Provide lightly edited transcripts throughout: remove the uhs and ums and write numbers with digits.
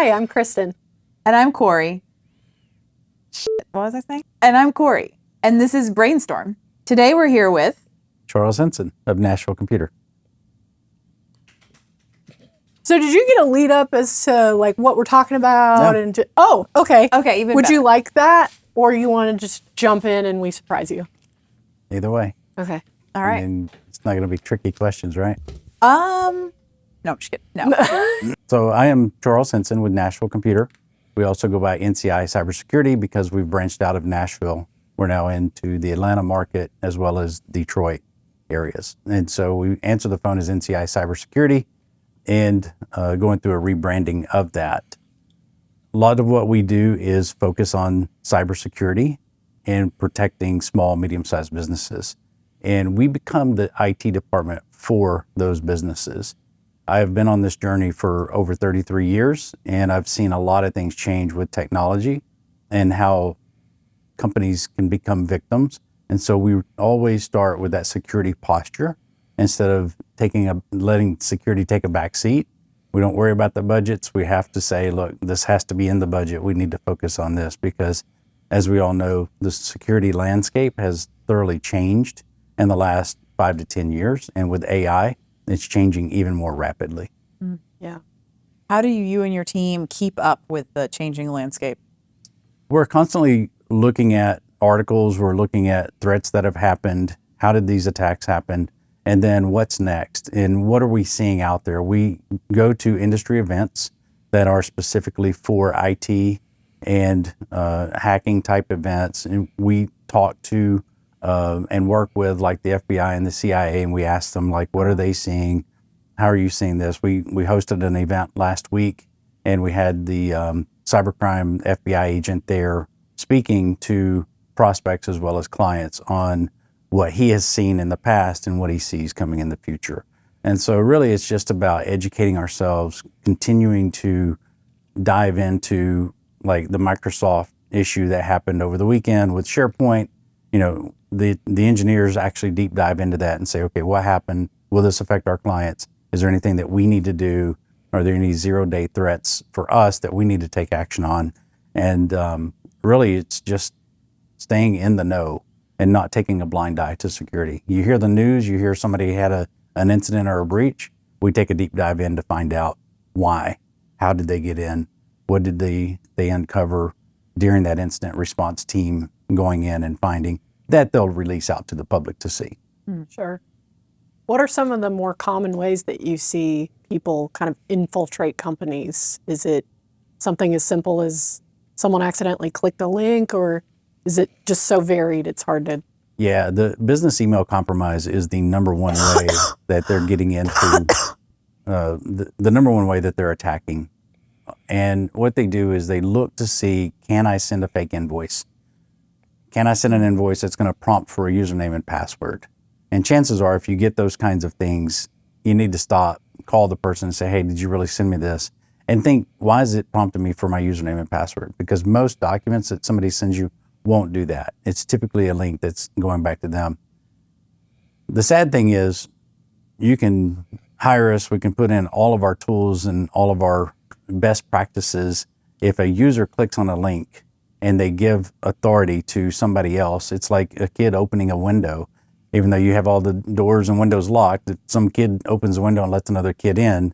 Hi, I'm Kristen. And I'm Corey. What was I saying? And I'm Corey. And this is Brainstorm. Today we're here with Charles Henson of Nashville Computer. So did you get a lead up as to like what we're talking about? No. And oh, okay. Okay, even Would better. you like that, or you want to just jump in and we surprise you? Either way. Okay. All right. And it's not going to be tricky questions, right? No, I'm just kidding. No. So I am Charles Henson with Nashville Computer. We also go by NCI Cybersecurity because we've branched out of Nashville. We're now into the Atlanta market as well as Detroit areas. And so we answer the phone as NCI Cybersecurity and going through a rebranding of that. A lot of what we do is focus on cybersecurity and protecting small, medium-sized businesses. And we become the IT department for those businesses. I have been on this journey for over 33 years, and I've seen a lot of things change with technology and how companies can become victims. And so we always start with that security posture instead of letting security take a back seat. We don't worry about the budgets. We have to say, look, this has to be in the budget. We need to focus on this because, as we all know, the security landscape has thoroughly changed in the last 5 to 10 years. And with AI, it's changing even more rapidly. Yeah. How do you and your team keep up with the changing landscape? We're constantly looking at articles. We're looking at threats that have happened. How did these attacks happen? And then what's next? And what are we seeing out there? We go to industry events that are specifically for IT and hacking type events. And we talk to and work with like the FBI and the CIA, and we ask them like, what are they seeing? How are you seeing this? We hosted an event last week, and we had the cybercrime FBI agent there speaking to prospects as well as clients on what he has seen in the past and what he sees coming in the future. And so really it's just about educating ourselves, continuing to dive into like the Microsoft issue that happened over the weekend with SharePoint. You know, the engineers actually deep dive into that and say, okay, what happened? Will this affect our clients? Is there anything that we need to do? Are there any zero-day threats for us that we need to take action on? And really it's just staying in the know and not taking a blind eye to security. You hear the news, you hear somebody had an incident or a breach, we take a deep dive in to find out why. How did they get in? What did they uncover during that incident response team going in and finding that they'll release out to the public to see. Sure. What are some of the more common ways that you see people kind of infiltrate companies? Is it something as simple as someone accidentally clicked a link, or is it just so varied it's hard to? Yeah, the business email compromise is the number one way that they're getting into, the number one way that they're attacking. And what they do is they look to see, can I send a fake invoice? Can I send an invoice that's going to prompt for a username and password? And chances are, if you get those kinds of things, you need to stop, call the person and say, hey, did you really send me this? And think, why is it prompting me for my username and password? Because most documents that somebody sends you won't do that. It's typically a link that's going back to them. The sad thing is, you can hire us, we can put in all of our tools and all of our best practices. If a user clicks on a link and they give authority to somebody else, it's like a kid opening a window. Even though you have all the doors and windows locked, if some kid opens a window and lets another kid in,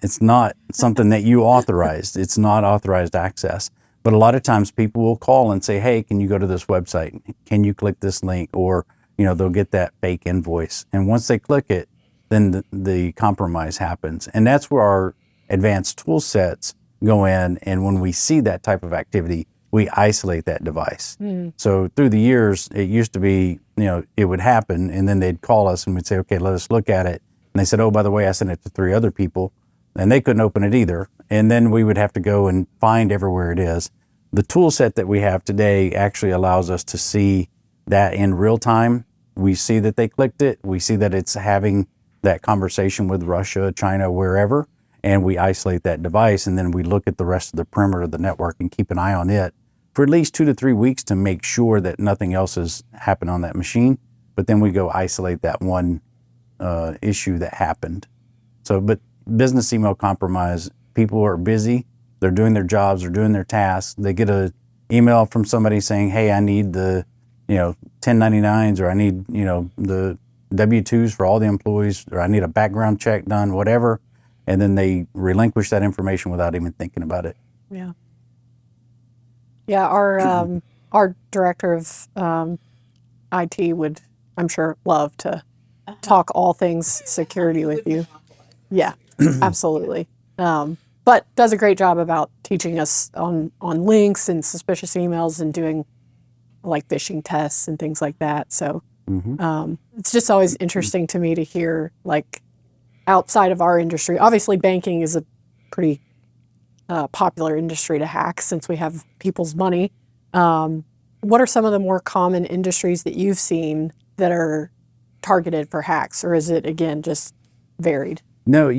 it's not something that you authorized. It's not authorized access. But a lot of times people will call and say, hey, can you go to this website? Can you click this link? Or, you know, they'll get that fake invoice. And once they click it, then the compromise happens. And that's where our advanced tool sets go in. And when we see that type of activity, we isolate that device. So through the years, it used to be, you know, it would happen and then they'd call us and we'd say, okay, let us look at it. And they said, oh, by the way, I sent it to 3 other people and they couldn't open it either. And then we would have to go and find everywhere it is. The tool set that we have today actually allows us to see that in real time. We see that they clicked it. We see that it's having that conversation with Russia, China, wherever, and we isolate that device. And then we look at the rest of the perimeter of the network and keep an eye on it for at least 2 to 3 weeks to make sure that nothing else has happened on that machine. But then we go isolate that one issue that happened. So, but business email compromise, people are busy. they're doing their jobs, they're doing their tasks. They get a email from somebody saying, hey, I need the, 1099s, or I need, the W-2s for all the employees, or I need a background check done, whatever. And then they relinquish that information without even thinking about it. Yeah. Yeah, our director of IT would, I'm sure, love to talk all things security with you. Yeah, absolutely. But does a great job about teaching us on links and suspicious emails and doing like phishing tests and things like that. So it's just always interesting to me to hear, like, outside of our industry. Obviously, banking is a pretty popular industry to hack since we have people's money. What are some of the more common industries that you've seen that are targeted for hacks, or is it, again, just varied? No,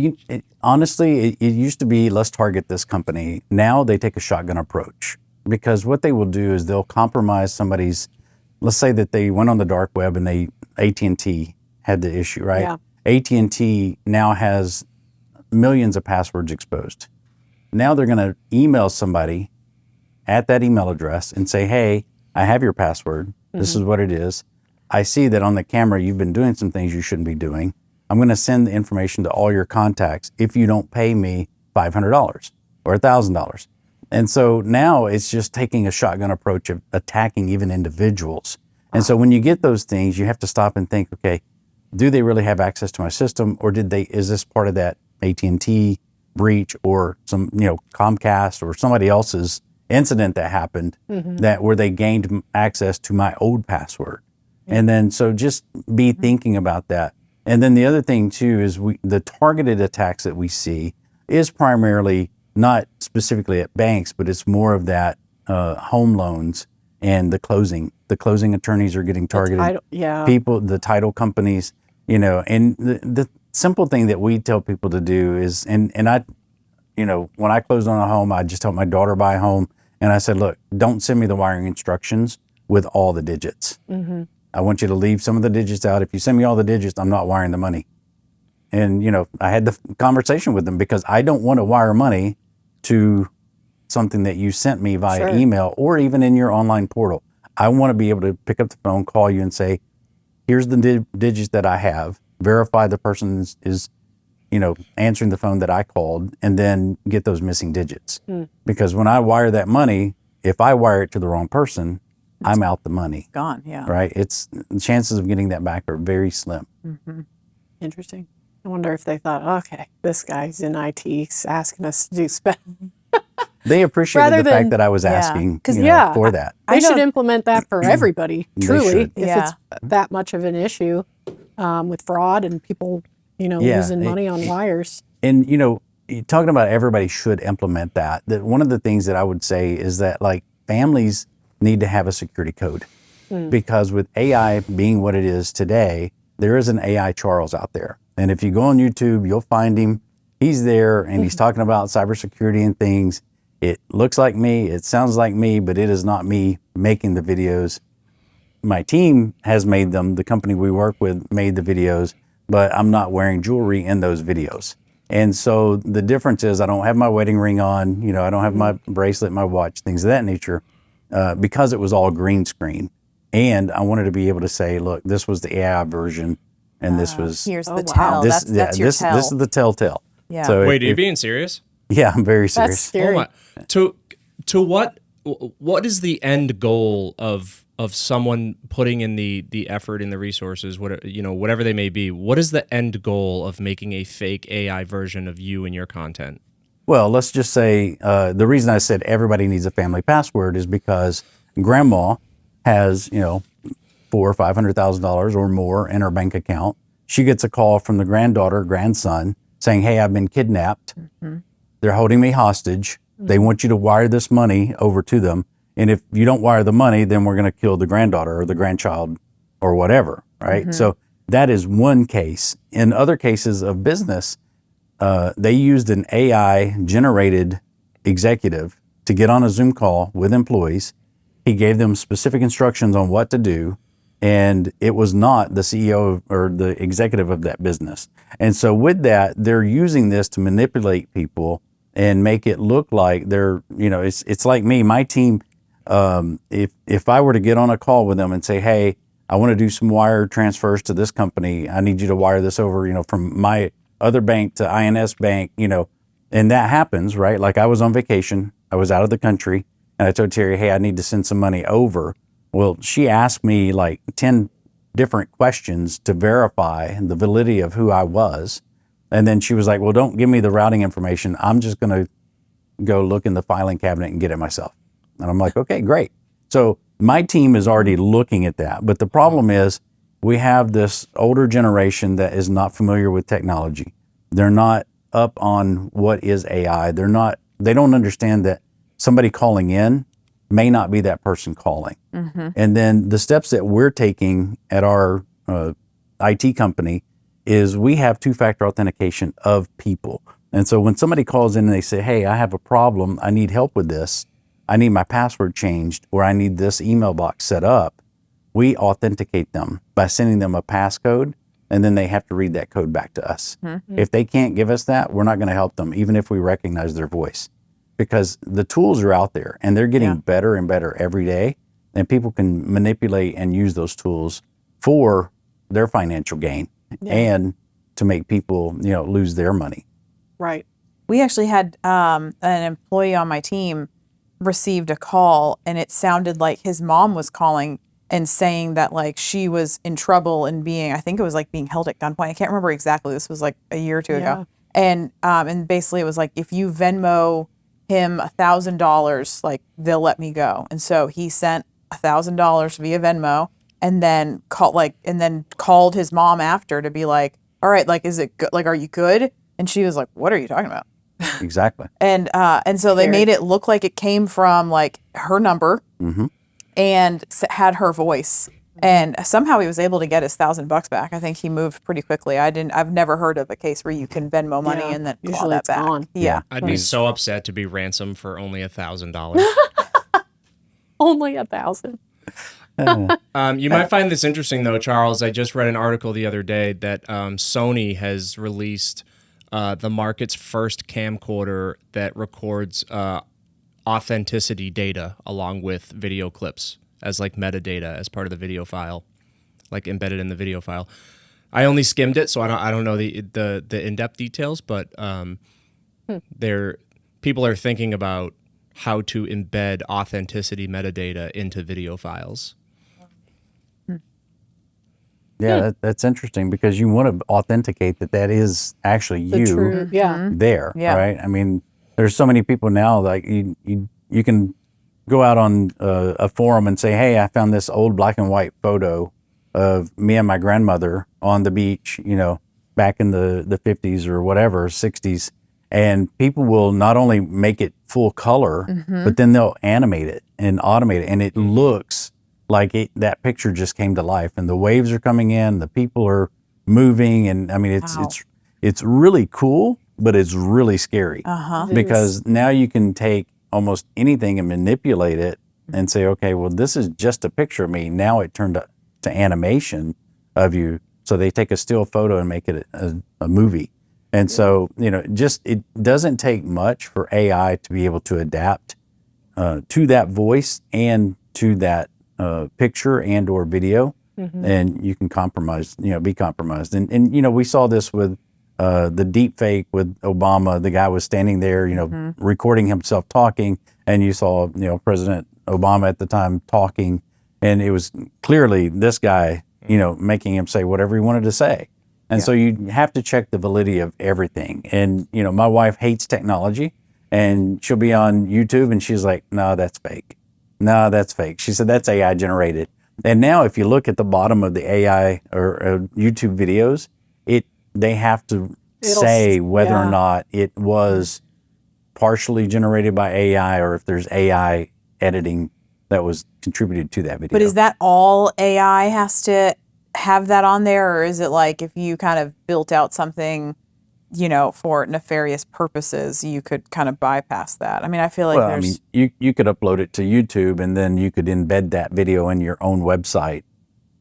honestly, it used to be, let's target this company. Now they take a shotgun approach, because what they will do is they'll compromise somebody's, let's say that they went on the dark web and AT&T had the issue, right? Yeah. AT&T now has millions of passwords exposed. Now they're going to email somebody at that email address and say, hey, I have your password. This is what it is. I see that on the camera you've been doing some things you shouldn't be doing. I'm going to send the information to all your contacts if you don't pay me $500 or $1,000. And so now it's just taking a shotgun approach of attacking even individuals. And so when you get those things, you have to stop and think, okay, do they really have access to my system, or is this part of that AT&T breach, or some, Comcast or somebody else's incident that happened that where they gained access to my old password? And then so just be thinking about that. And then the other thing too is the targeted attacks that we see is primarily not specifically at banks, but it's more of that home loans and the closing. The closing attorneys are getting targeted. People, the title companies, and the simple thing that we tell people to do is, and I, when I closed on a home, I just helped my daughter buy a home, and I said, look, don't send me the wiring instructions with all the digits. I want you to leave some of the digits out. If you send me all the digits, I'm not wiring the money. And, I had the conversation with them, because I don't want to wire money to something that you sent me via email or even in your online portal. I want to be able to pick up the phone, call you and say, here's the digits that I have, verify the person is, answering the phone that I called, and then get those missing digits. Because when I wire that money, if I wire it to the wrong person, I'm out the money. Gone, yeah. Right? The chances of getting that back are very slim. Interesting. I wonder if they thought, okay, this guy's in IT, he's asking us to do spend. They appreciated the fact that I was asking for that. They should implement that for everybody, truly, if Yeah. it's that much of an issue with fraud and people, losing money on wires. And, talking about everybody should implement that. That one of the things that I would say is that, like, families need to have a security code, because with AI being what it is today, there is an AI Charles out there. And if you go on YouTube, you'll find him. He's there and he's talking about cybersecurity and things. It looks like me, it sounds like me, but it is not me making the videos. My team has made them. The company we work with made the videos, but I'm not wearing jewelry in those videos. And so the difference is I don't have my wedding ring on, I don't have my bracelet, my watch, things of that nature, because it was all green screen. And I wanted to be able to say, look, this was the AI version, and this was... Here's the tell. This, That's your tell. This is the telltale. Yeah. So Wait, are you being serious? Yeah, I'm very serious. That's scary. Oh my. To what is the end goal of someone putting in the effort and the resources, whatever they may be? What is the end goal of making a fake AI version of you and your content? Well, let's just say the reason I said everybody needs a family password is because grandma has, $400,000 or $500,000 or more in her bank account. She gets a call from the grandson saying, hey, I've been kidnapped. They're holding me hostage. They want you to wire this money over to them. And if you don't wire the money, then we're going to kill the granddaughter or the grandchild or whatever, right? So that is one case. In other cases of business, they used an AI-generated executive to get on a Zoom call with employees. He gave them specific instructions on what to do, and it was not the CEO or the executive of that business. And so with that, they're using this to manipulate people and make it look like they're, it's like me, my team. If I were to get on a call with them and say, hey, I want to do some wire transfers to this company, I need you to wire this over, from my other bank to INS bank, and that happens, right? Like I was on vacation, I was out of the country, and I told Terry, hey, I need to send some money over. Well, she asked me like 10 different questions to verify the validity of who I was. And then she was like, well, don't give me the routing information. I'm just going to go look in the filing cabinet and get it myself. And I'm like, okay, great. So my team is already looking at that. But the problem is we have this older generation that is not familiar with technology. They're not up on what is AI. They don't understand that somebody calling in may not be that person calling. And then the steps that we're taking at our IT company is we have two-factor authentication of people. And so when somebody calls in and they say, hey, I have a problem, I need help with this, I need my password changed, or I need this email box set up, we authenticate them by sending them a passcode, and then they have to read that code back to us. If they can't give us that, we're not going to help them, even if we recognize their voice, because the tools are out there and they're getting better and better every day, and people can manipulate and use those tools for their financial gain and to make people, lose their money. Right. We actually had an employee on my team received a call, and it sounded like his mom was calling and saying that like she was in trouble and I think it was like being held at gunpoint. I can't remember exactly. This was like a year or two ago. And basically it was like, if you Venmo him $1,000, like they'll let me go. And so he sent $1,000 via Venmo, and then called his mom after to be like, all right, like, is it good? Like, are you good? And she was like, what are you talking about? Exactly. And so they made it look like it came from like her number and had her voice. And somehow he was able to get his $1,000 back. I think he moved pretty quickly. I've never heard of a case where you can Venmo money and then claw that back. Gone. Yeah. I'd be so upset to be ransomed for only $1,000. Only 1,000. You might find this interesting, though, Charles. I just read an article the other day that Sony has released the market's first camcorder that records authenticity data along with video clips as like metadata as part of the video file, like embedded in the video file. I only skimmed it, so I don't know the in-depth details, but people are thinking about how to embed authenticity metadata into video files. Yeah, that's interesting, because you want to authenticate that is actually you True. Yeah. there, Yeah. right? I mean, there's so many people now, like you can go out on a forum and say, hey, I found this old black and white photo of me and my grandmother on the beach, back in the 50s or whatever, 60s. And people will not only make it full color, but then they'll animate it and automate it. And it looks like that picture just came to life, and the waves are coming in, the people are moving. And I mean, it's really cool, but it's really scary because now you can take almost anything and manipulate it and say, okay, well, this is just a picture of me. Now it turned to animation of you. So they take a still photo and make it a movie. And so, it doesn't take much for AI to be able to adapt to that voice and to that picture and or video, and you can be compromised. And we saw this with the deep fake with Obama. The guy was standing there, recording himself talking, and you saw, President Obama at the time talking, and it was clearly this guy, making him say whatever he wanted to say. And so you have to check the validity of everything. And, my wife hates technology, and she'll be on YouTube and she's like, no, that's fake. No, that's fake. She said, that's AI generated. And now if you look at the bottom of the AI or YouTube videos, they have to say whether or not it was partially generated by AI or if there's AI editing that was contributed to that video. But is that all AI has to have that on there, or is it like if you kind of built out something, for nefarious purposes, you could kind of bypass that? I mean, I feel like you could upload it to YouTube, and then you could embed that video in your own website,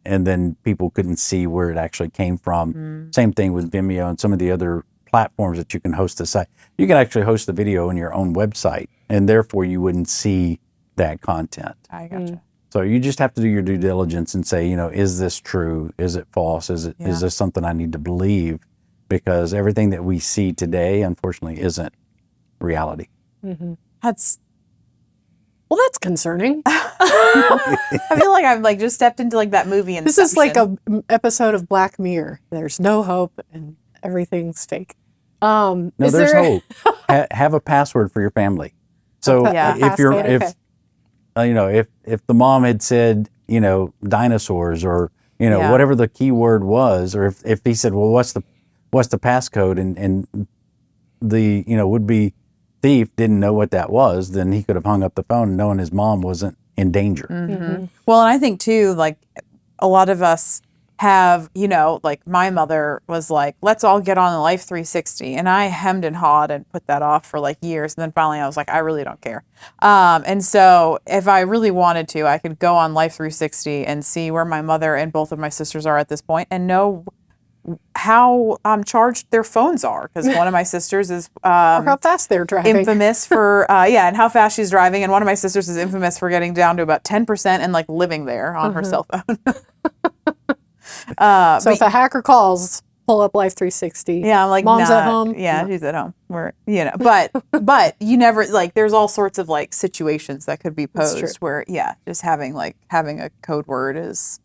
and then people couldn't see where it actually came from. Same thing with Vimeo and some of the other platforms that you can host the site. You can actually host the video on your own website, and therefore you wouldn't see that content. I gotcha. So you just have to do your due diligence and say, is this true? Is it false? Is this something I need to believe? Because everything that we see today, unfortunately, isn't reality. That's Well, that's concerning. I feel like I've like just stepped into like that movie. This is like a episode of Black Mirror. There's no hope and everything's fake. No, there's hope. Have a password for your family. So if you're, if the mom had said, dinosaurs or, whatever the key word was, or if he said, well, what's the passcode, and the, would-be thief didn't know what that was, then he could have hung up the phone knowing his mom wasn't in danger. Well, and I think too, like a lot of us have, like my mother was like, let's all get on the Life 360. And I hemmed and hawed and put that off for like years. And then finally I was like, I really don't care. And so if I really wanted to, I could go on Life 360 and see where my mother and both of my sisters are at this point and know how charged their phones are, because one of my sisters is or how fast they're driving. Infamous for and how fast she's driving, and one of my sisters is infamous for getting down to about 10% and like living there on her cell phone. So if a hacker calls, pull up Life 360. Yeah, I'm like, mom's at home. Yeah, she's at home. But you never like. There's all sorts of like situations that could be posed where just having a code word is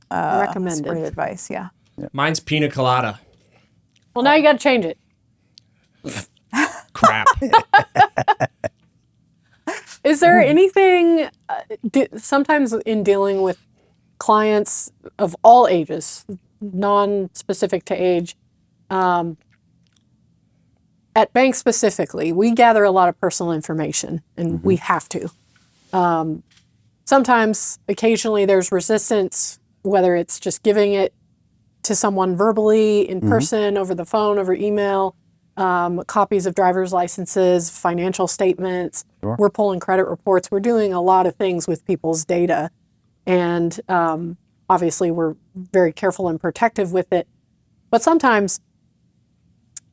recommended. Great advice. Yeah. Mine's pina colada. Well, now you got to change it. Crap. Is there anything, sometimes in dealing with clients of all ages, non-specific to age, at banks specifically, we gather a lot of personal information, and we have to. Sometimes, occasionally, there's resistance, whether it's just giving it to someone verbally, in person, over the phone, over email, copies of driver's licenses, financial statements. Sure. We're pulling credit reports. We're doing a lot of things with people's data. And obviously, we're very careful and protective with it. But sometimes,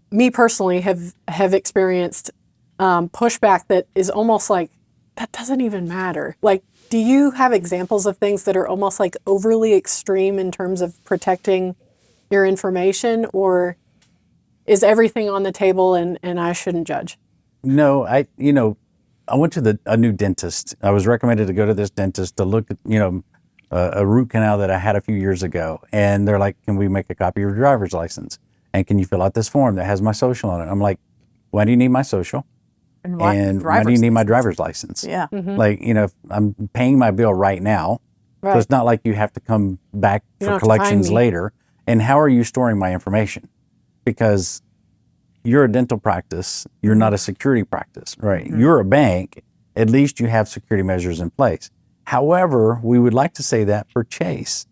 me personally have experienced pushback that is almost like, that doesn't even matter. Like, do you have examples of things that are almost like overly extreme in terms of protecting your information, or is everything on the table and I shouldn't judge? No, I went to a new dentist. I was recommended to go to this dentist to look at, a root canal that I had a few years ago. And they're like, can we make a copy of your driver's license? And can you fill out this form that has my social on it? I'm like, why do you need my social? And why do you need my driver's license? Yeah. Like, if I'm paying my bill right now, so it's not like you have to come back for collections later. And how are you storing my information? Because you're a dental practice, you're not a security practice, right? You're a bank, at least you have security measures in place. However, we would like to say that for Chase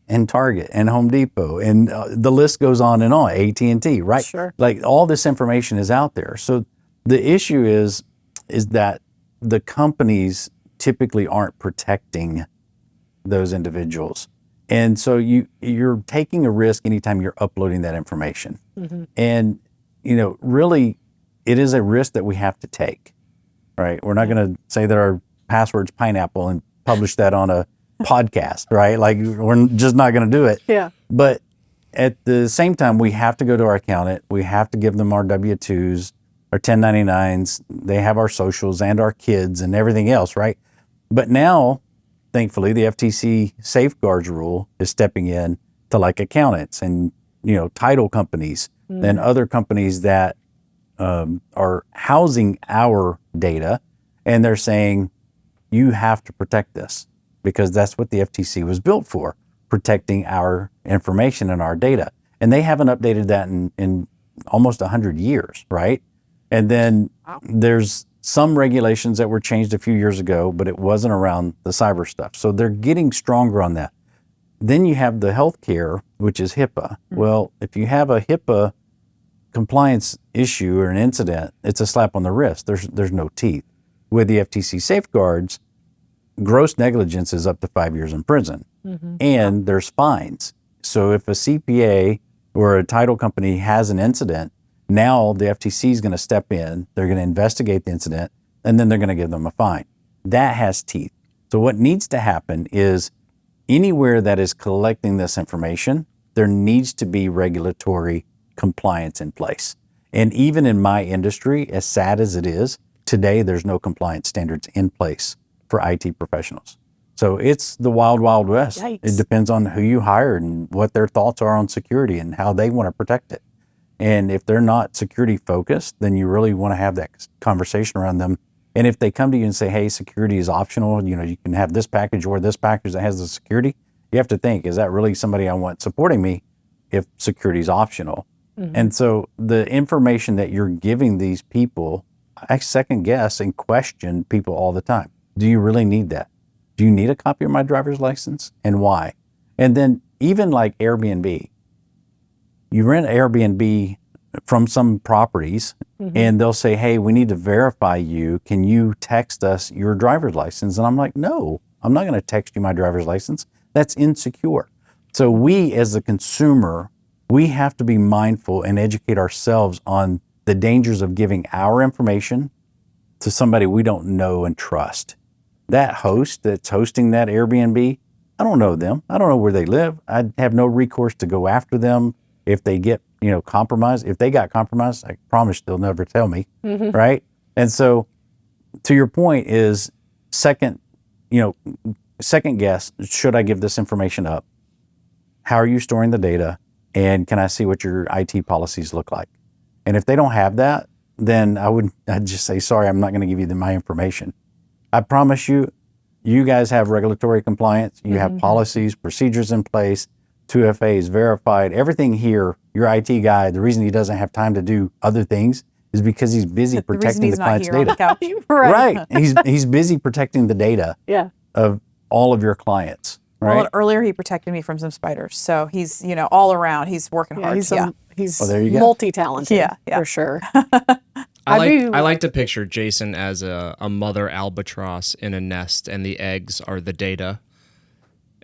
and Target and Home Depot, and the list goes on, AT&T, right? Sure. Like all this information is out there. So the issue is that the companies typically aren't protecting those individuals. And so you're taking a risk anytime you're uploading that information. And, really, it is a risk that we have to take, right? We're not going to say that our password's pineapple and publish that on a podcast, right? Like, we're just not going to do it. Yeah. But at the same time, we have to go to our accountant. We have to give them our W-2s, our 1099s. They have our socials and our kids and everything else, right? But now, thankfully, the FTC safeguards rule is stepping in to like accountants and, title companies and other companies that are housing our data. And they're saying, you have to protect this, because that's what the FTC was built for, protecting our information and our data. And they haven't updated that in almost 100 years, right? And then there's some regulations that were changed a few years ago, but it wasn't around the cyber stuff. So they're getting stronger on that. Then you have the healthcare, which is HIPAA. Well, if you have a HIPAA compliance issue or an incident, it's a slap on the wrist. There's no teeth. With the FTC safeguards, gross negligence is up to 5 years in prison, and there's fines. So if a CPA where a title company has an incident. Now the FTC is going to step in, they're going to investigate the incident, and then they're going to give them a fine. That has teeth. So what needs to happen is anywhere that is collecting this information, there needs to be regulatory compliance in place. And even in my industry, as sad as it is, today there's no compliance standards in place for IT professionals. So it's the wild, wild west. Yikes. It depends on who you hired and what their thoughts are on security and how they want to protect it. And if they're not security focused, then you really want to have that conversation around them. And if they come to you and say, hey, security is optional, you can have this package or this package that has the security, you have to think, is that really somebody I want supporting me if security is optional? Mm-hmm. And so the information that you're giving these people, I second guess and question people all the time. Do you really need that? Do you need a copy of my driver's license, and why? And then even like Airbnb, you rent Airbnb from some properties, mm-hmm. and they'll say, hey, we need to verify you. Can you text us your driver's license? And I'm like, no, I'm not going to text you my driver's license. That's insecure. So we as a consumer, we have to be mindful and educate ourselves on the dangers of giving our information to somebody we don't know and trust. That host that's hosting that Airbnb, I don't know them. I don't know where they live. I have no recourse to go after them. If they get, compromised, if they got compromised, I promise they'll never tell me, mm-hmm. right? And so to your point is second guess, should I give this information up? How are you storing the data? And can I see what your IT policies look like? And if they don't have that, then I'd just say, sorry, I'm not going to give you my information. I promise you, you guys have regulatory compliance. You mm-hmm. have policies, procedures in place, 2FAs verified, everything here. Your IT guy, the reason he doesn't have time to do other things is because he's busy protecting the client's data. Right. He's busy protecting the data of all of your clients. Right. Well, earlier he protected me from some spiders. So he's, all around. He's working hard. He's multi-talented for sure. I like to picture Jason as a mother albatross in a nest, and the eggs are the data,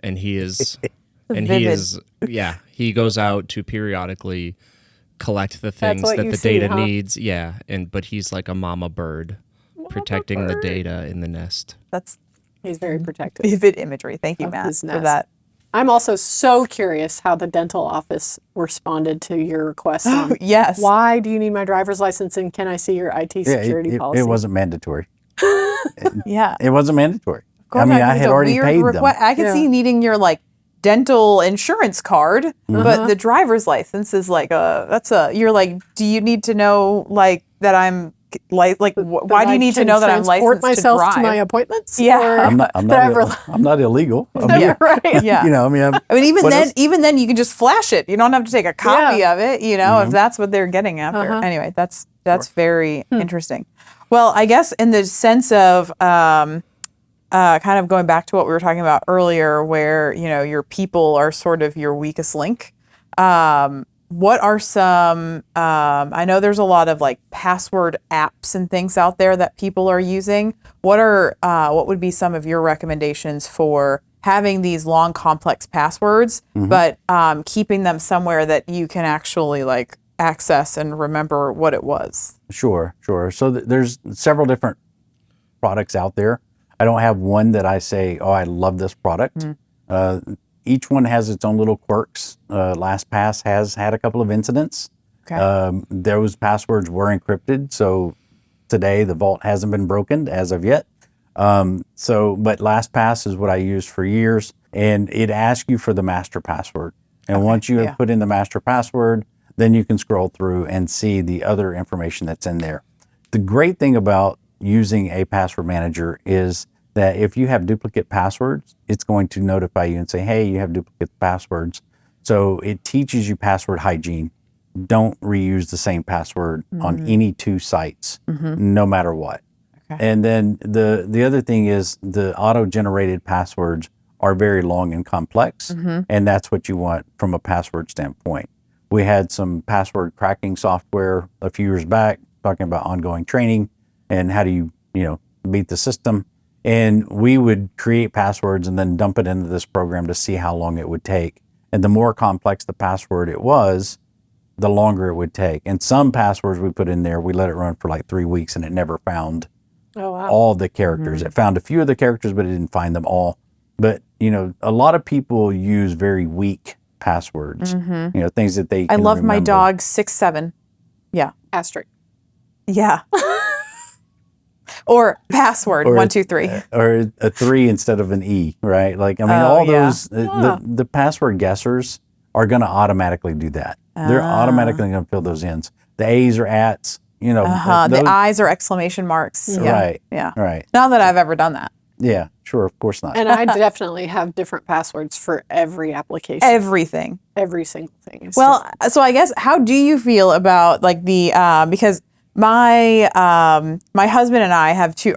and he is, he goes out to periodically collect the things that the data needs. Yeah, but he's like a mama bird, protecting the data in the nest. He's very protective. Vivid imagery. Thank you, Matt, for that. I'm also so curious how the dental office responded to your request. Yes. Why do you need my driver's license, and can I see your IT security policy? It wasn't mandatory. It wasn't mandatory. I mean, I had already paid them. I could see needing your dental insurance card, mm-hmm. but the driver's license is you're like, do you need to know that I'm why do you need to know that I'm licensed to drive? Transport myself to my appointments? Yeah. I'm not illegal. Right. Yeah. Even then you can just flash it. You don't have to take a copy of it, mm-hmm. if that's what they're getting after. Uh-huh. Anyway, that's very interesting. Well, I guess in the sense of kind of going back to what we were talking about earlier, where, your people are sort of your weakest link. What are some, I know there's a lot of password apps and things out there that people are using. What would be some of your recommendations for having these long, complex passwords, mm-hmm. but keeping them somewhere that you can actually access and remember what it was? Sure. So there's several different products out there. I don't have one that I say, oh, I love this product. Mm-hmm. Each one has its own little quirks. LastPass has had a couple of incidents. Okay. Those passwords were encrypted, so today the vault hasn't been broken as of yet. But LastPass is what I used for years, and it asks you for the master password. And once you have put in the master password, then you can scroll through and see the other information that's in there. The great thing about using a password manager is that if you have duplicate passwords, it's going to notify you and say, hey, you have duplicate passwords. So it teaches you password hygiene. Don't reuse the same password mm-hmm. on any two sites, mm-hmm. no matter what. Okay. And then the other thing is the auto-generated passwords are very long and complex, mm-hmm. and that's what you want from a password standpoint. We had some password cracking software a few years back talking about ongoing training and how do you beat the system. And we would create passwords and then dump it into this program to see how long it would take. And the more complex the password it was, the longer it would take. And some passwords we put in there, we let it run for like 3 weeks and it never found Oh, wow. all the characters. It found a few of the characters, but it didn't find them all. But, a lot of people use very weak passwords, things that they I can love my remember. dog 6'7". Yeah. Asterisk. Yeah. Or password Or 1 2 3. Or a 3 instead of an E, right? Like, I mean, Oh, all yeah. those, the password guessers are going to automatically do that. They're automatically going to fill those ins. The A's or ats, The those- eyes are exclamation marks. Yeah. Right. Yeah. Right. Not that I've ever done that. Yeah, sure. Of course not. And I definitely have different passwords for every application. Everything. Every single thing. Is Well, so I guess how do you feel about like the because my my husband and I have two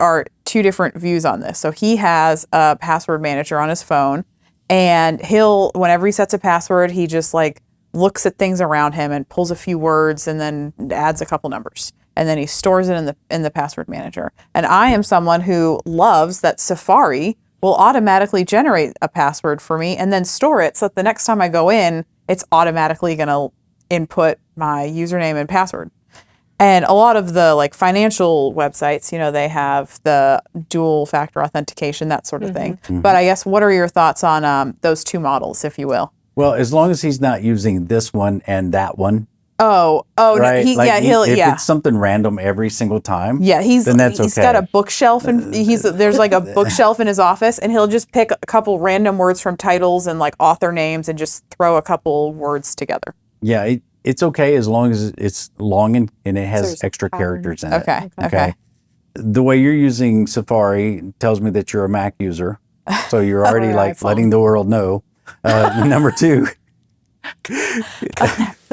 different views on this. So he has a password manager on his phone, and whenever he sets a password, he just like looks at things around him and pulls a few words and then adds a couple numbers. And then he stores it in the password manager. And I am someone who loves that Safari will automatically generate a password for me and then store it so that the next time I go in, it's automatically going to input my username and password. And a lot of the like financial websites, they have the dual factor authentication, that sort of thing. But I guess what are your thoughts on those two models, if you will? Well, as long as he's not using this one and that one, Oh, right? no, Like, if yeah. it's something random every single time, Yeah, then that's he's okay. got a bookshelf and there's like a bookshelf in his office, and he'll just pick a couple random words from titles and like author names and just throw a couple words together. Yeah, it's okay as long as it's long and it has There's extra characters in Okay. it. Okay. The way you're using Safari tells me that you're a Mac user, so you're already Or like iPhone. letting the world know. Number 2,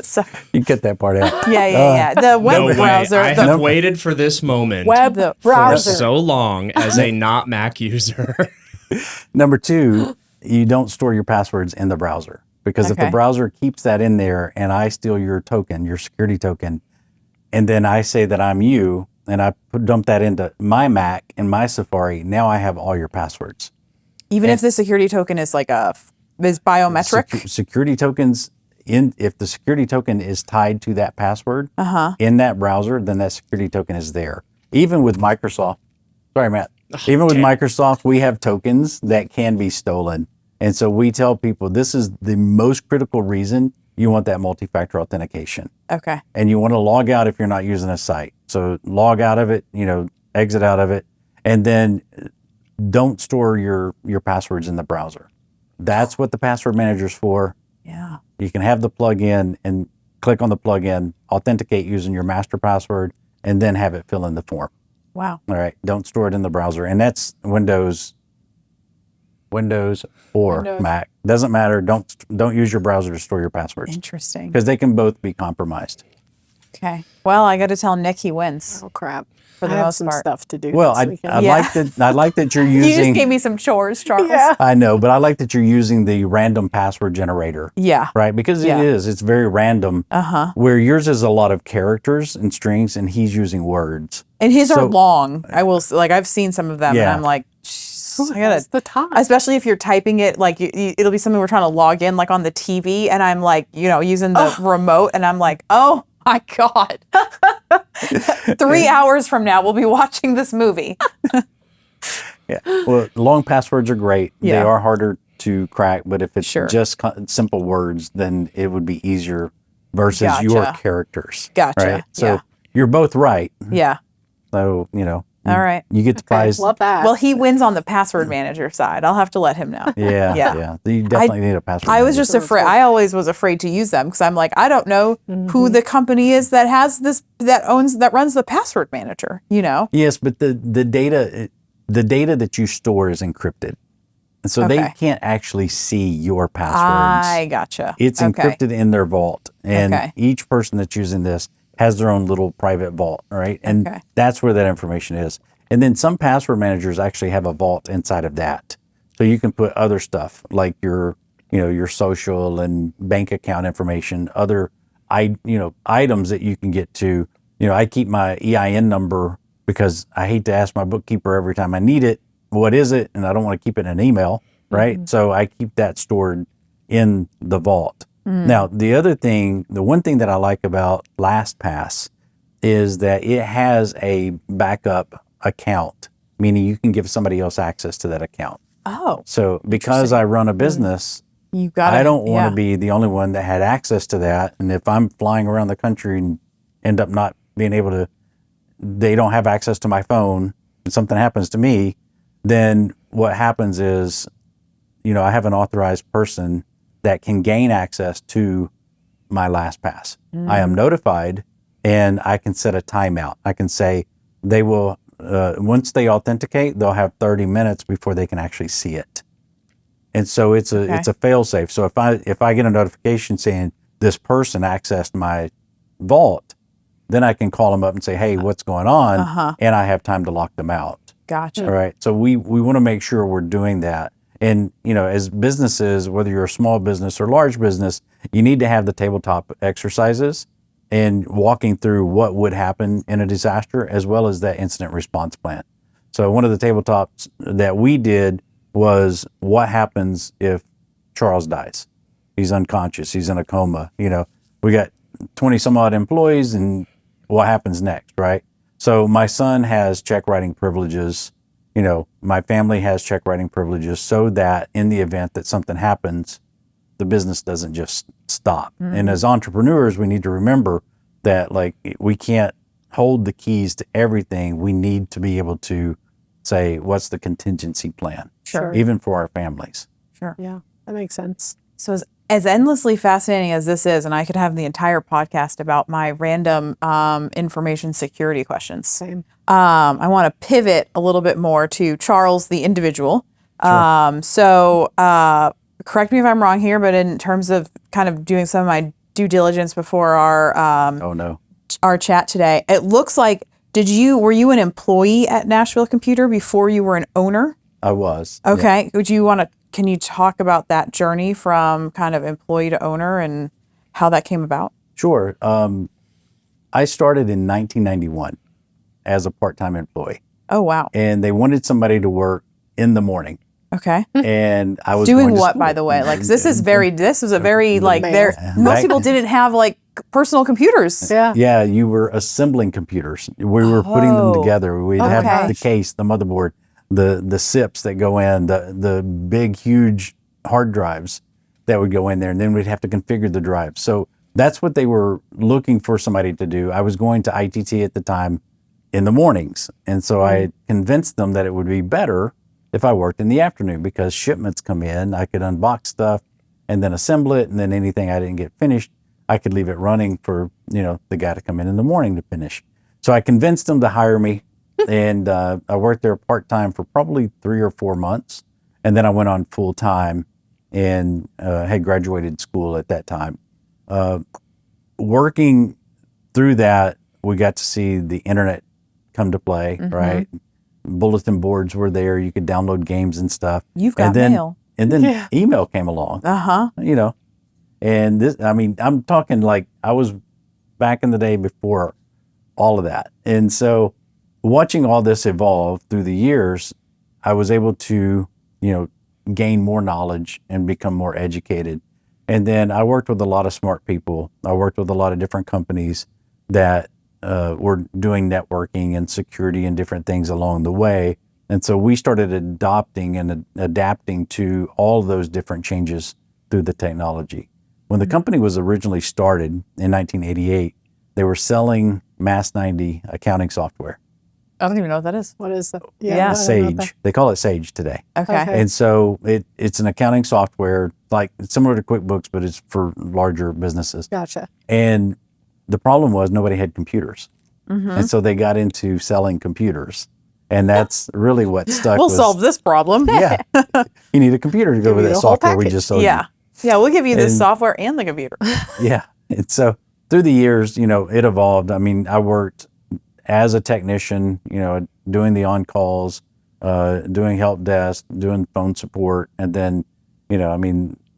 So you cut that part out. yeah. The web No way. browser. I have waited for this moment Web the- for browser. so long as a not Mac user. Number 2, you don't store your passwords in the browser, because if the Okay. browser keeps that in there and I steal your token, your security token, and then I say that I'm you and I dump that into my Mac and my Safari, now I have all your passwords. Even if the security token is like is biometric. Security tokens, if the security token is tied to that password in that browser, then that security token is there. Even with Microsoft, sorry, Matt. Even with Microsoft, we have tokens that can be stolen. And so we tell people this is the most critical reason you want that multi-factor authentication. Okay. And you want to log out if you're not using a site. So log out of it, exit out of it, and then don't store your passwords in the browser. That's what the password manager's for. Yeah. You can have the plugin and click on the plugin, authenticate using your master password, and then have it fill in the form. Wow. All right. Don't store it in the browser. And that's Windows or Windows. Mac. Doesn't matter. Don't use your browser to store your passwords, Interesting. because they can both be compromised. Okay. Well, I got to tell Nick he wins. Oh crap! For the I have most some part. stuff to do. Well, this I weekend. like that you're You just using. gave me some chores, Charles. Yeah. I know, but I like that you're using the random password generator. Yeah. Right, because Yeah. it's very random. Where yours is a lot of characters and strings, and he's using words. And his are So- long. I've seen some of them, and Yeah. I'm like, Who I gotta, has the time? especially if you're typing it, like it'll be something we're trying to log in, like on the TV, and I'm like, using the remote, and I'm like, oh my God. 3 hours from now, we'll be watching this movie. Yeah. Well, long passwords are great. Yeah. They are harder to crack, but if it's Sure. just simple words, then it would be easier versus your Gotcha. characters. Gotcha. Right. So Yeah. you're both right. Yeah. So, All right. you get the prize. Love that. Well, he wins on the password manager side. I'll have to let him know. Yeah. Yeah. Yeah. You definitely need a password. I was manager. just afraid. I always was afraid to use them because I'm like, I don't know who the company is that has this, that runs the password manager, Yes, but the data that you store is encrypted. And so they Okay. can't actually see your passwords. I gotcha. It's Okay. encrypted in their vault. And Okay. each person that's using this has their own little private vault, right? And Okay. that's where that information is. And then some password managers actually have a vault inside of that. So you can put other stuff like your social and bank account information, other items that you can get to. I keep my EIN number because I hate to ask my bookkeeper every time I need it, what is it? And I don't want to keep it in an email, right? So I keep that stored in the vault. Now, the one thing that I like about LastPass is that it has a backup account, meaning you can give somebody else access to that account. Oh, So because I run a business, you got. I don't want to be the only one that had access to that. And if I'm flying around the country and end up not being able to, they don't have access to my phone, and something happens to me, then what happens is, I have an authorized person that can gain access to my LastPass. I am notified, and I can set a timeout. I can say they will, once they authenticate, they'll have 30 minutes before they can actually see it. And so it's a fail safe. So if I get a notification saying this person accessed my vault, then I can call them up and say, hey, what's going on? And I have time to lock them out. Gotcha. All right. So we want to make sure we're doing that. And, as businesses, whether you're a small business or large business, you need to have the tabletop exercises and walking through what would happen in a disaster, as well as that incident response plan. So one of the tabletops that we did was what happens if Charles dies? He's unconscious. He's in a coma. We got 20 some odd employees, and what happens next, right? So my son has check writing privileges. My family has check writing privileges, so that in the event that something happens, the business doesn't just stop. And as entrepreneurs, we need to remember that we can't hold the keys to everything. We need to be able to say, what's the contingency plan? Sure. Even for our families. Sure. Yeah, that makes sense. So as endlessly fascinating as this is, and I could have the entire podcast about my random information security questions. Same. I want to pivot a little bit more to Charles, the individual. So correct me if I'm wrong here, but in terms of kind of doing some of my due diligence before our chat today, it looks like were you an employee at Nashville Computer before you were an owner? I was. Okay. Yeah. Can you talk about that journey from kind of employee to owner and how that came about? Sure. I started in 1991 as a part-time employee. Oh, wow. And they wanted somebody to work in the morning. Okay. And I was doing going to what, school. by the way? This was a very most people didn't have personal computers. Yeah. Yeah, you were assembling computers. We were putting them together. We'd have the case, the motherboard, the SIPs that go in, the big, huge hard drives that would go in there, and then we'd have to configure the drives. So that's what they were looking for somebody to do. I was going to ITT at the time in the mornings, and so I convinced them that it would be better if I worked in the afternoon, because shipments come in, I could unbox stuff and then assemble it, and then anything I didn't get finished, I could leave it running for the guy to come in the morning to finish. So I convinced them to hire me, and I worked there part-time for probably 3 or 4 months, and then I went on full-time and had graduated school at that time. Working through that, we got to see the internet come to play, right? Bulletin boards were there. You could download games and stuff. You've got mail. And then email came along. And this, I'm talking like I was back in the day before all of that. And so watching all this evolve through the years, I was able to, gain more knowledge and become more educated. And then I worked with a lot of smart people. I worked with a lot of different companies that were doing networking and security and different things along the way. And so we started adopting and adapting to all of those different changes through the technology. When the company was originally started in 1988, they were selling Mass 90 accounting software. I don't even know what that is. What is that? Yeah. Sage. They call it Sage today. Okay. And so it's an accounting software, like similar to QuickBooks, but it's for larger businesses. Gotcha. And the problem was nobody had computers. And so they got into selling computers. And that's really what stuck. We'll solve this problem. Yeah. You need a computer to go with you that the whole software we package. just sold you. Yeah. Yeah, we'll give you the software and the computer. Yeah. And so through the years, it evolved. I worked as a technician, doing the on-calls, doing help desk, doing phone support. And then,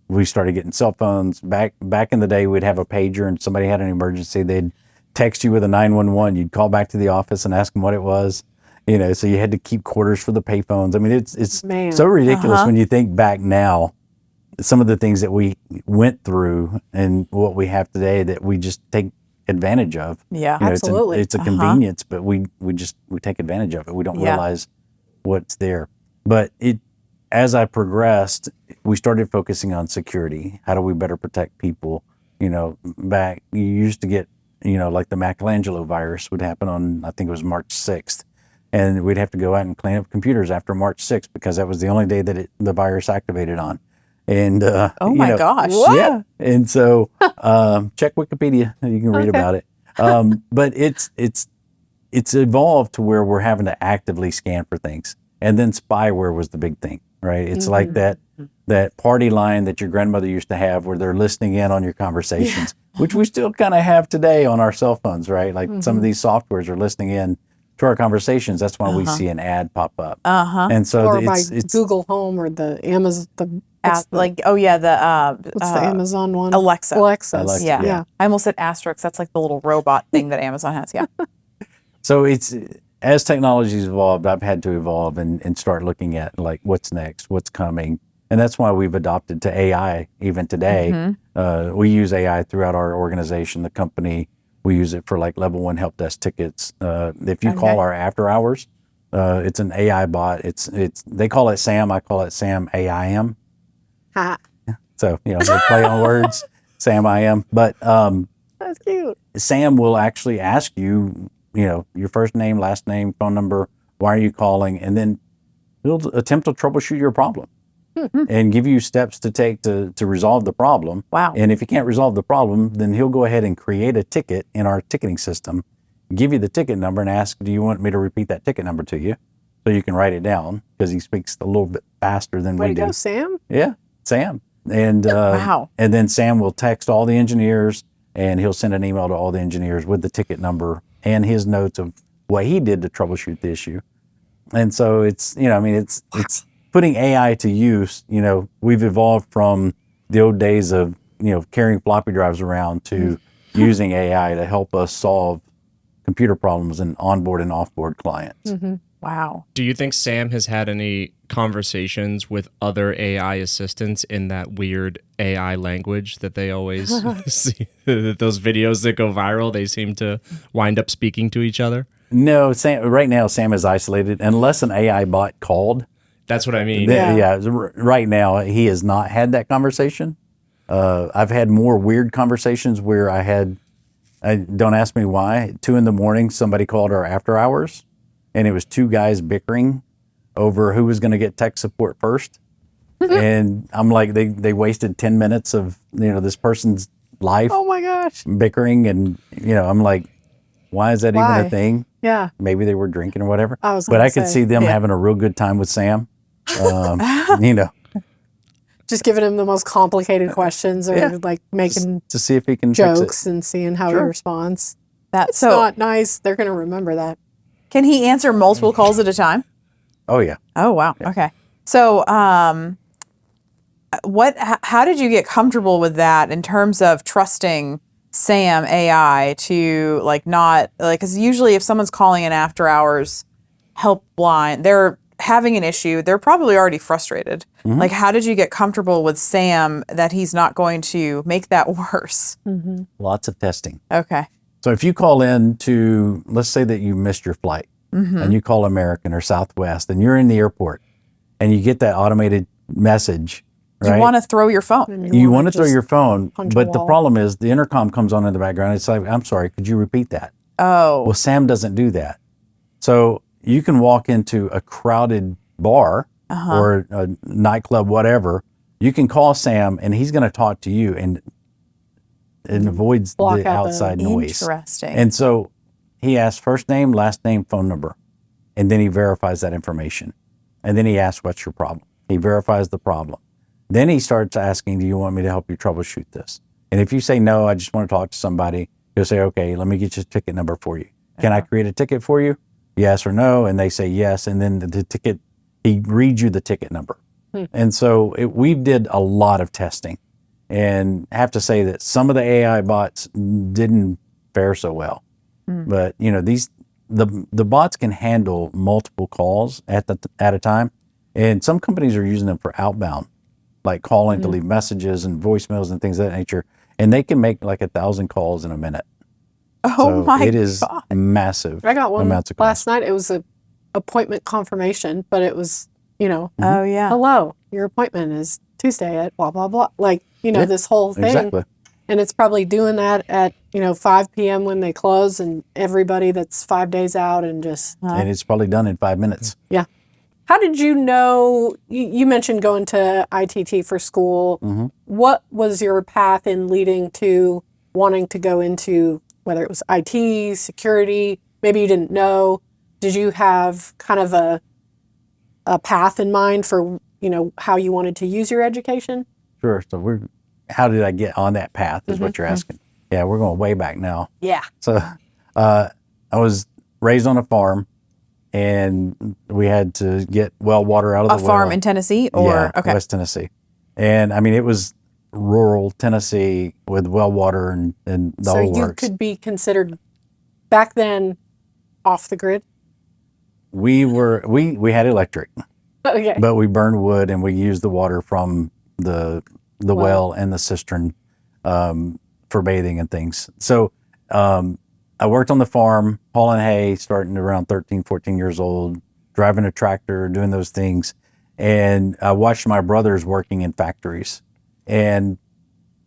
we started getting cell phones. Back in the day, we'd have a pager and somebody had an emergency. They'd text you with a 911. You'd call back to the office and ask them what it was. So you had to keep quarters for the payphones. It's Man. so ridiculous when you think back now some of the things that we went through and what we have today that we just take advantage of. Yeah, absolutely. It's a convenience, but we take advantage of it. We don't realize what's there. But as I progressed, we started focusing on security. How do we better protect people? Back you used to get, like the Michelangelo virus would happen on, I think it was March 6th. And we'd have to go out and clean up computers after March 6th because that was the only day that the virus activated on. And oh my gosh. Yeah. And so check Wikipedia, you can read about it. But it's evolved to where we're having to actively scan for things. And then spyware was the big thing, right? It's like that party line that your grandmother used to have where they're listening in on your conversations, which we still kind of have today on our cell phones, right? Like some of these softwares are listening in to our conversations. That's why we see an ad pop up. And so or it's Google Home or the Amazon, what's the Amazon one? Alexa. Alexa. Yeah. I almost said Asterix. That's like the little robot thing that Amazon has. Yeah. So as technology's evolved, I've had to evolve and start looking at like what's next, what's coming. And that's why we've adopted to AI even today. We use AI throughout our organization, the company. We use it for like level 1 help desk tickets. If you call our after hours, it's an AI bot. They call it Sam. I call it Sam AIM. So, they play on words, Sam IM. But that's cute. Sam will actually ask you, your first name, last name, phone number, why are you calling? And then he'll attempt to troubleshoot your problem and give you steps to take to resolve the problem. Wow. And if you can't resolve the problem, then he'll go ahead and create a ticket in our ticketing system, give you the ticket number and ask, do you want me to repeat that ticket number to you? So you can write it down because he speaks a little bit faster than we do. Way to go, Sam. Yeah, Sam. And wow. And then Sam will text all the engineers and he'll send an email to all the engineers with the ticket number and his notes of what he did to troubleshoot the issue. And so it's putting AI to use. We've evolved from the old days of, carrying floppy drives around to using AI to help us solve computer problems and onboard and offboard clients. Wow. Do you think Sam has had any conversations with other AI assistants in that weird AI language that they always see? Those videos that go viral, they seem to wind up speaking to each other? No, right now Sam is isolated unless an AI bot called. That's what I mean. Right now he has not had that conversation. I've had more weird conversations where don't ask me why, 2 a.m, somebody called our after hours and it was 2 guys bickering over who was going to get tech support first. And I'm like, they wasted 10 minutes of, this person's life. Oh my gosh. Bickering. And, I'm like, why is that even a thing? Yeah. Maybe they were drinking or whatever. But I could see them having a real good time with Sam. Just giving him the most complicated questions or like making to see if he can jokes fix it. and seeing how he responds. That's not nice. They're going to remember that. Can he answer multiple calls at a time? Oh yeah. Oh wow. Yeah. Okay. So, how did you get comfortable with that in terms of trusting Sam AI to because usually if someone's calling an after hours helpline, they're having an issue, they're probably already frustrated. Like, how did you get comfortable with Sam that he's not going to make that worse? Lots of testing. Okay. So if you call in to, let's say that you missed your flight and you call American or Southwest and you're in the airport and you get that automated message, right? You want to throw your phone. You want to throw your phone, punch a but the wall. problem is the intercom comes on in the background. It's like, I'm sorry, could you repeat that? Oh. Well, Sam doesn't do that. So you can walk into a crowded bar or a nightclub, whatever. You can call Sam and he's going to talk to you and avoids Block the out the- outside noise. Interesting. And so he asks first name, last name, phone number, and then he verifies that information. And then he asks, what's your problem? He verifies the problem. Then he starts asking, do you want me to help you troubleshoot this? And if you say, no, I just want to talk to somebody, he'll say, okay, let me get your ticket number for you. Can I create a ticket for you? Yes or no? And they say yes. And then the ticket, he reads you the ticket number. And so we did a lot of testing. And I have to say that some of the AI bots didn't fare so well. But the bots can handle multiple calls at a time, and some companies are using them for outbound. like calling to leave messages and voicemails and things of that nature. And they can make like 1,000 calls in a minute. Oh So my it is God. massive. I got one amounts of calls. last night. It was a appointment confirmation, but it was, Oh yeah. hello, your appointment is Tuesday at blah, blah, blah. Like, Yeah, this whole thing. Exactly. And it's probably doing that at, 5 p.m. when they close, and everybody that's 5 days out and just, And it's probably done in 5 minutes. yeah. How did you know, you mentioned going to ITT for school. Mm-hmm. What was your path in leading to wanting to go into, whether it was IT, security, maybe you didn't know? Did you have kind of a path in mind for, how you wanted to use your education? Sure. So how did I get on that path is what you're asking. Yeah, we're going way back now. Yeah. So I was raised on a farm, and we had to get well water out of A the farm well. in Tennessee, or Yeah, okay. West Tennessee. And I mean, it was rural Tennessee with well water and the So whole you works. could be considered back then off the grid. We had electric, Okay. but we burned wood and we used the water from the well and the cistern for bathing and things. So I worked on the farm, hauling hay, starting around 13, 14 years old, driving a tractor, doing those things. And I watched my brothers working in factories. And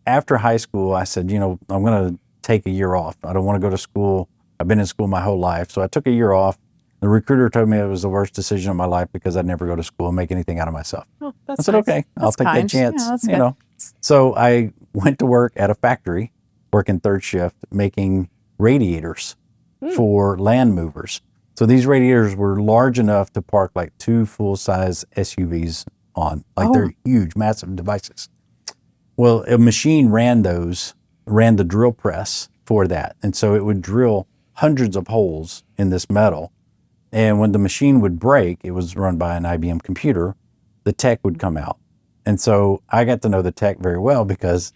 after high school, I said, I'm going to take a year off. I don't want to go to school. I've been in school my whole life. So I took a year off. The recruiter told me it was the worst decision of my life because I'd never go to school and make anything out of myself. Oh, I that's said, nice. okay, I'll That's take that kind. chance. Yeah, that's you good. know. So I went to work at a factory, working third shift, making radiators for land movers. So these radiators were large enough to park like 2 full-size SUVs on. Like they're huge, massive devices. Well, a machine ran the drill press for that. And so it would drill hundreds of holes in this metal. And when the machine would break, it was run by an IBM computer, the tech would come out. And so I got to know the tech very well because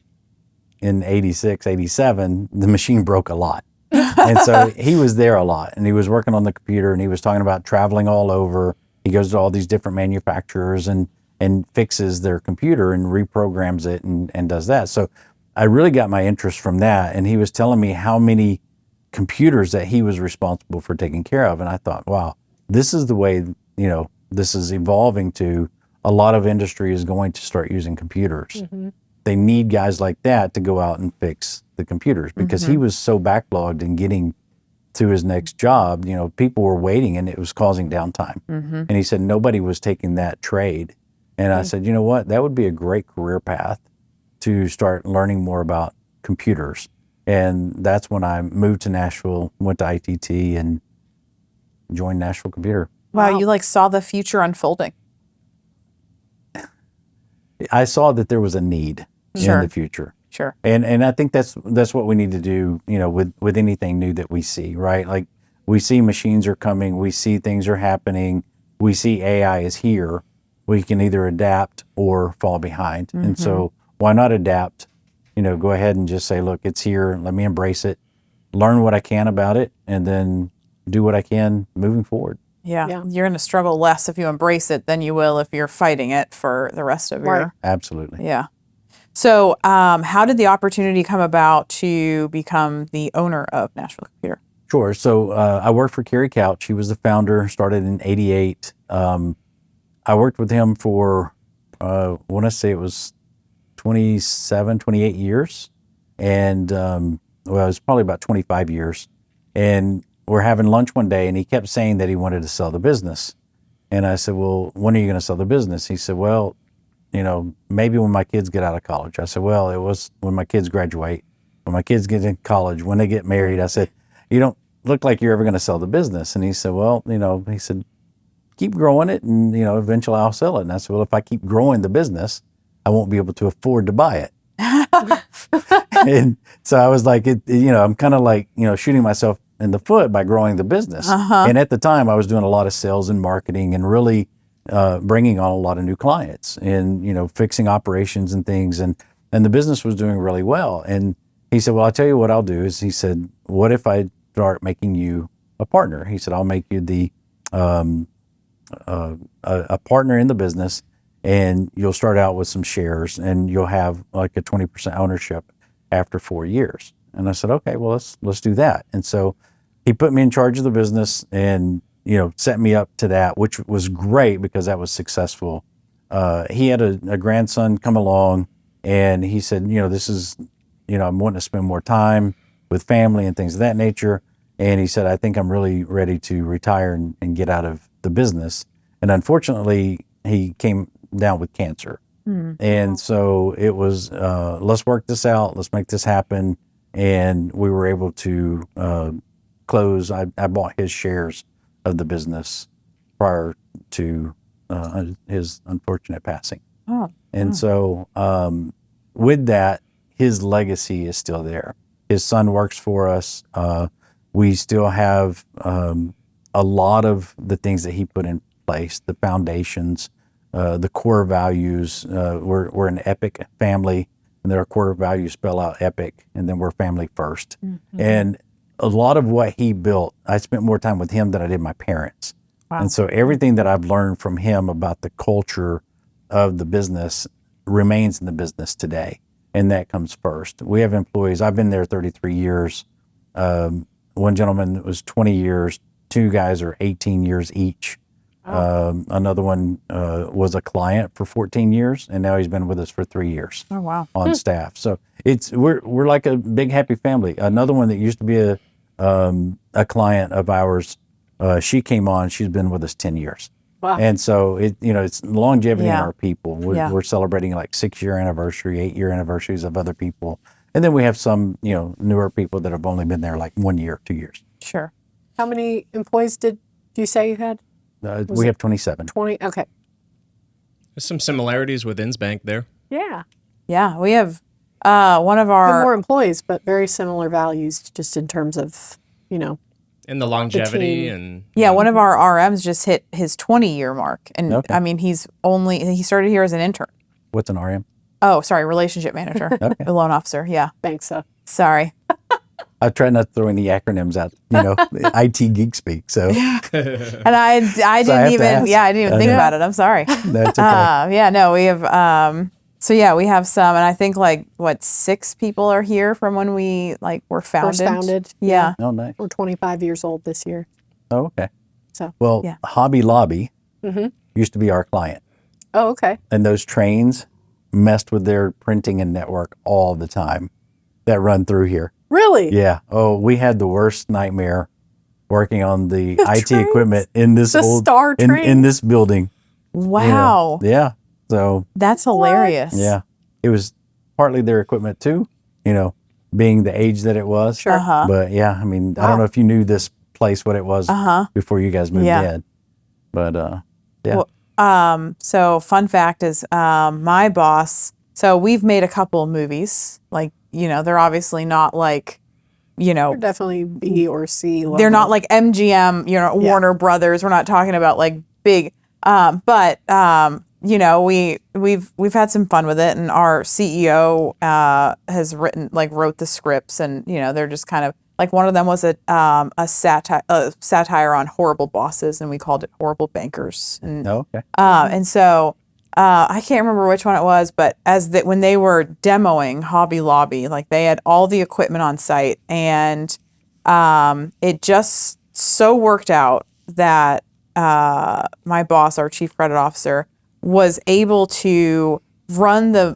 in 86, 87, the machine broke a lot. And so he was there a lot, and he was working on the computer, and he was talking about traveling all over. He goes to all these different manufacturers and fixes their computer and reprograms it and does that. So I really got my interest from that. And he was telling me how many computers that he was responsible for taking care of. And I thought, wow, this is the way, this is evolving to a lot of industry is going to start using computers. Mm-hmm. They need guys like that to go out and fix the computers because he was so backlogged in getting to his next job. People were waiting and it was causing downtime. Mm-hmm. And he said nobody was taking that trade. And I said, you know what? That would be a great career path to start learning more about computers. And that's when I moved to Nashville, went to ITT, and joined Nashville Computer. Wow, you saw the future unfolding. I saw that there was a need in the future. Sure. And I think that's what we need to do, with anything new that we see, right? Like we see machines are coming, we see things are happening, we see AI is here. We can either adapt or fall behind. Mm-hmm. And so why not adapt? Go ahead and just say, look, it's here. Let me embrace it, learn what I can about it, and then do what I can moving forward. Yeah. You're going to struggle less if you embrace it than you will if you're fighting it for the rest of your... Absolutely. Yeah. So how did the opportunity come about to become the owner of Nashville Computer? Sure. So I worked for Kerry Couch. He was the founder, started in 88. I worked with him for, I want to say it was 27, 28 years. And, it was probably about 25 years. And we're having lunch one day, and he kept saying that he wanted to sell the business. And I said, well, when are you going to sell the business? He said, well, maybe when my kids get out of college. I said, well, it was when my kids graduate, when my kids get in college, when they get married. I said, you don't look like you're ever going to sell the business. And he said, well, he said, keep growing it, and, eventually I'll sell it. And I said, well, if I keep growing the business, I won't be able to afford to buy it. And so I was like, I'm kind of like, shooting myself in the foot by growing the business. And at the time I was doing a lot of sales and marketing and really bringing on a lot of new clients and, fixing operations and things. And the business was doing really well. And he said, well, I'll tell you what I'll do is, he said, what if I start making you a partner? He said, I'll make you the a partner in the business, and you'll start out with some shares, and you'll have like a 20% ownership after 4 years. And I said, okay, well, let's do that. And so he put me in charge of the business, and set me up to that, which was great because that was successful. He had a grandson come along, and he said, this is, I'm wanting to spend more time with family and things of that nature. And he said, I think I'm really ready to retire and get out of the business. And unfortunately, he came down with cancer. And so it was, let's work this out. Let's make this happen. And we were able to close. I bought his shares of the business prior to his unfortunate passing. And so with that, his legacy is still there. His son works for us. We still have a lot of the things that he put in place, the foundations, the core values. We're an epic family, and their core values spell out epic, and then we're family first. And a lot of what he built, I spent more time with him than I did my parents. And so everything that I've learned from him about the culture of the business remains in the business today. And that comes first. We have employees. I've been there 33 years. One gentleman was 20 years. Two guys are 18 years each. Another one was a client for 14 years, and now he's been with us for 3 years. Oh, wow. On staff. So we're like a big happy family. Another one that used to be a client of ours, she came on. She's been with us 10 years. Wow. And so it's longevity in Yeah. our people. We're celebrating like 6-year anniversary, 8-year anniversaries of other people, and then we have some newer people that have only been there like 1 year, 2 years. Sure. How many employees did you say you had? We have 27. 20. Okay. There's some similarities with Innsbank there. Yeah. Yeah, we have one of We have our more employees, but very similar values, just in terms of And the longevity team. and one of our RMs just hit his 20-year mark, and Okay. I mean he started here as an intern. What's an RM? Oh, sorry, relationship manager, a loan officer. Yeah, Thanks. sorry. I try not to throw any acronyms out, the IT geek speak. So And I So I didn't have to even ask. I didn't even think about it. I'm sorry. that's okay. We have we have some, and I think 6 people are here from when we were founded. First founded. Yeah. Oh, nice. We're 25 years old this year. Oh, okay. So. Well, Yeah. Hobby Lobby used to be our client, Oh, okay. and those trains messed with their printing and network all the time that run through here. Really? Yeah. Oh, we had the worst nightmare working on the IT trains? equipment in this The old Star in train? this building. Wow. Yeah. So That's hilarious. yeah, it was partly their equipment too. Being the age that it was. Sure. Uh-huh. But yeah, I mean, I Wow. don't know if you knew this place what it was before you guys moved Yeah. in. But yeah. Well, so fun fact is my boss, so we've made a couple of movies. They're obviously not They're definitely B or C level. they're not like MGM, Warner Brothers. We're not talking about big, but we've had some fun with it, and our CEO has wrote the scripts, and they're just kind of one of them was a satire on horrible bosses, and we called it Horrible Bankers, and Oh, okay. and so I can't remember which one it was, but when they were demoing Hobby Lobby, they had all the equipment on site, and it just so worked out that my boss, our chief credit officer, was able to run the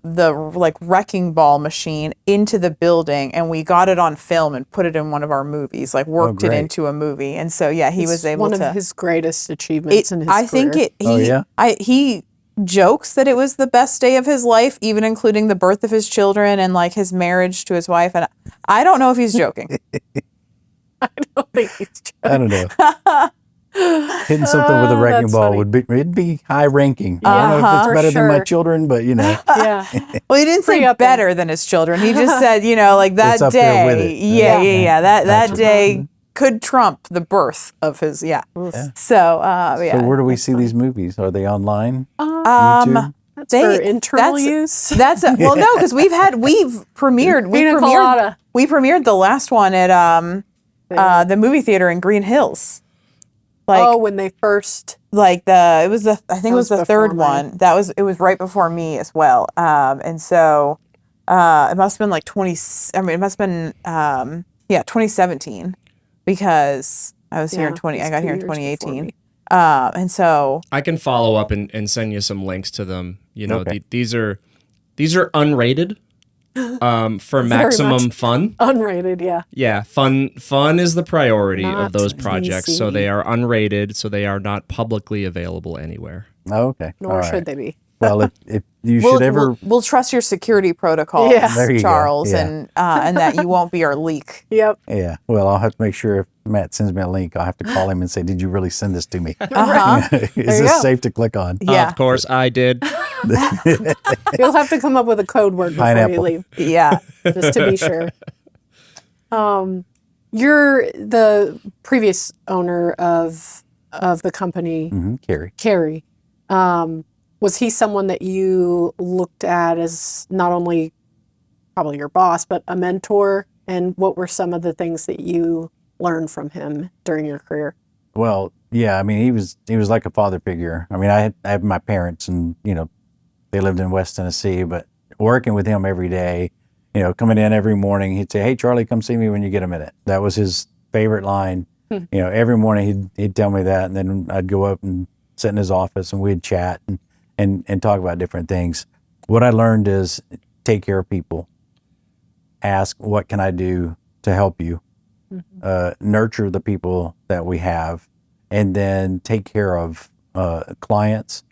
wrecking ball machine into the building, and we got it on film and put it in one of our movies, worked it great. into a movie, and so yeah, he was able one to. of his greatest achievements in his I career. think Oh, yeah? he jokes that it was the best day of his life, even including the birth of his children and his marriage to his wife. And I don't know if he's joking. I don't think he's I don't know. Hitting something with a wrecking that's ball funny. it'd be high ranking. I don't know if For it's better than my sure. children, but Yeah. Well, he didn't say Pretty up there. better than his children. He just said, that It's up there with day. it. Yeah. That Gotcha. day could trump the birth of his. Yeah. Yeah. So yeah. So where do we see these movies? Are they online? Um, YouTube? That's for internal that's- use. That's well, no, because we've premiered. Pina colada. We premiered the last one at the movie theater in Green Hills. Like, oh, when they first. like I think it was the third before mine. one. It was right before me as well. And so, it must have been like 2017 because I was here in Yeah, I got here in it's 2 years before 2018. me. And so, I can follow up and send you some links to them. You know, Okay. these are unrated for Very maximum much. fun. Unrated, yeah. Yeah, fun is the priority Not of those projects. So PC. they are unrated, so they are not publicly available anywhere. Oh, okay. Nor All should right. they be. Well, if you should ever, we'll trust your security protocols, Yeah. There you go. Charles, Yeah. and that you won't be our leak. Yep. yeah. Well, I'll have to make sure if Matt sends me a link, I'll have to call him and say, "Did you really send this to me? Uh-huh. Is you this go. safe to click on?" Yeah. Of course, I did. You'll have to come up with a code word before you Pineapple. leave, Yeah. just to be sure. You're the previous owner of the company, Carrie. Carrie. Was he someone that you looked at as not only probably your boss, but a mentor? And what were some of the things that you learned from him during your career? Well, yeah. I mean, he was like a father figure. I mean, I have my parents, and they lived in West Tennessee, but working with him every day, coming in every morning, he'd say, "Hey, Charlie, come see me when you get a minute." That was his favorite line. Every morning he'd tell me that, and then I'd go up and sit in his office and we'd chat and talk about different things. What I learned is take care of people. Ask, what can I do to help you? Nurture the people that we have, and then take care of clients,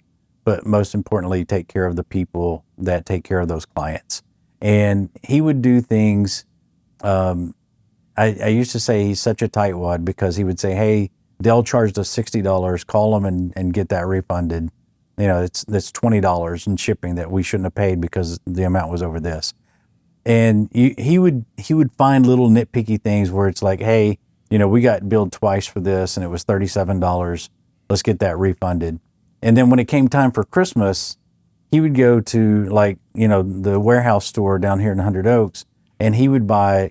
but most importantly, take care of the people that take care of those clients. And he would do things. I used to say he's such a tightwad because he would say, "Hey, Dell charged us $60. Call them and get that refunded. That's $20 in shipping that we shouldn't have paid because the amount was over this." And he would find little nitpicky things where it's like, "Hey, we got billed twice for this and it was $37. Let's get that refunded." And then when it came time for Christmas, he would go to the warehouse store down here in Hundred Oaks, and he would buy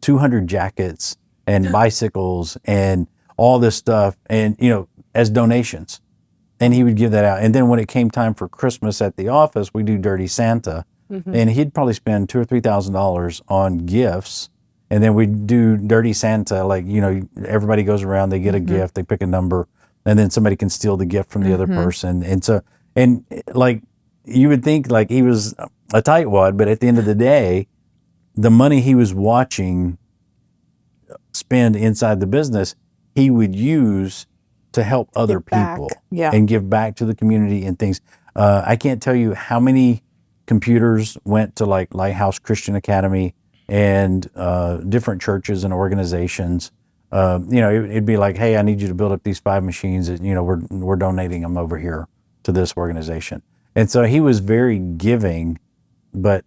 200 jackets and bicycles and all this stuff, and as donations, and he would give that out. And then when it came time for Christmas at the office, we do Dirty Santa, and he'd probably spend $2,000 or $3,000 on gifts. And then we do Dirty Santa, everybody goes around, they get a gift, they pick a number, and then somebody can steal the gift from the other person. And so, you would think he was a tightwad, but at the end of the day, the money he was watching spend inside the business, he would use to help other Give back. people Yeah. and give back to the community and things. I can't tell you how many computers went to Lighthouse Christian Academy and different churches and organizations. It'd be like, "Hey, I need you to build up these 5 machines. We're donating them over here to this organization." And so he was very giving, but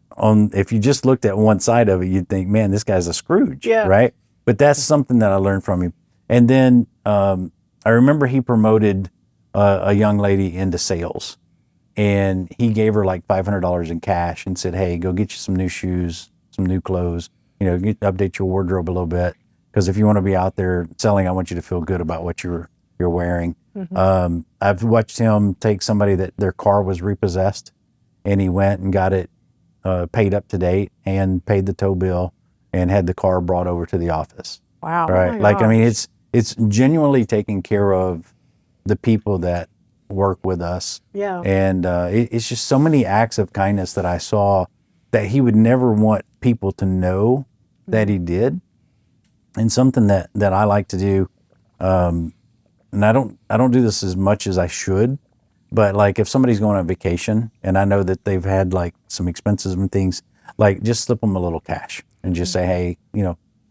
if you just looked at one side of it, you'd think, "Man, this guy's a Scrooge," Yeah. right? But that's something that I learned from him. And then I remember he promoted a young lady into sales, and he gave her $500 in cash and said, "Hey, go get you some new shoes, some new clothes, update your wardrobe a little bit. Because if you want to be out there selling, I want you to feel good about what you're wearing." I've watched him take somebody that their car was repossessed, and he went and got it paid up to date and paid the tow bill and had the car brought over to the office. Wow. Right? my I mean, it's genuinely taking care of the people that work with us. Yeah. And it's just so many acts of kindness that I saw that he would never want people to know that he did. And something that I like to do, and I don't do this as much as I should, but if somebody's going on vacation and I know that they've had some expenses and things, just slip them a little cash and just say, "Hey,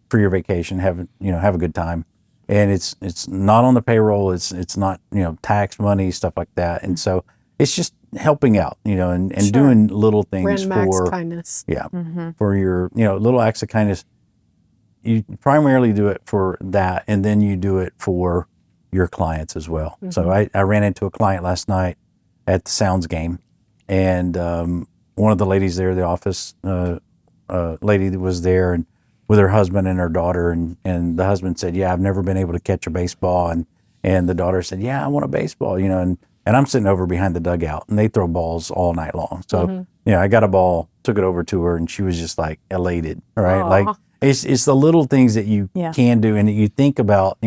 for your vacation, have a good time." And it's not on the payroll. It's not tax money, stuff like that. And so it's just helping out, and Sure. doing little things Grand max for kindness. for your little acts of kindness. You primarily do it for that, and then you do it for your clients as well. So I ran into a client last night at the Sounds game, and one of the ladies there, the office lady that was there, and with her husband and her daughter, and the husband said, "Yeah, I've never been able to catch a baseball," and And the daughter said, yeah, I want a baseball, and I'm sitting over behind the dugout, and they throw balls all night long. So, I got a ball, took it over to her, and she was just like elated, right? Aw. Like it's the little things that you can do, and that you think about,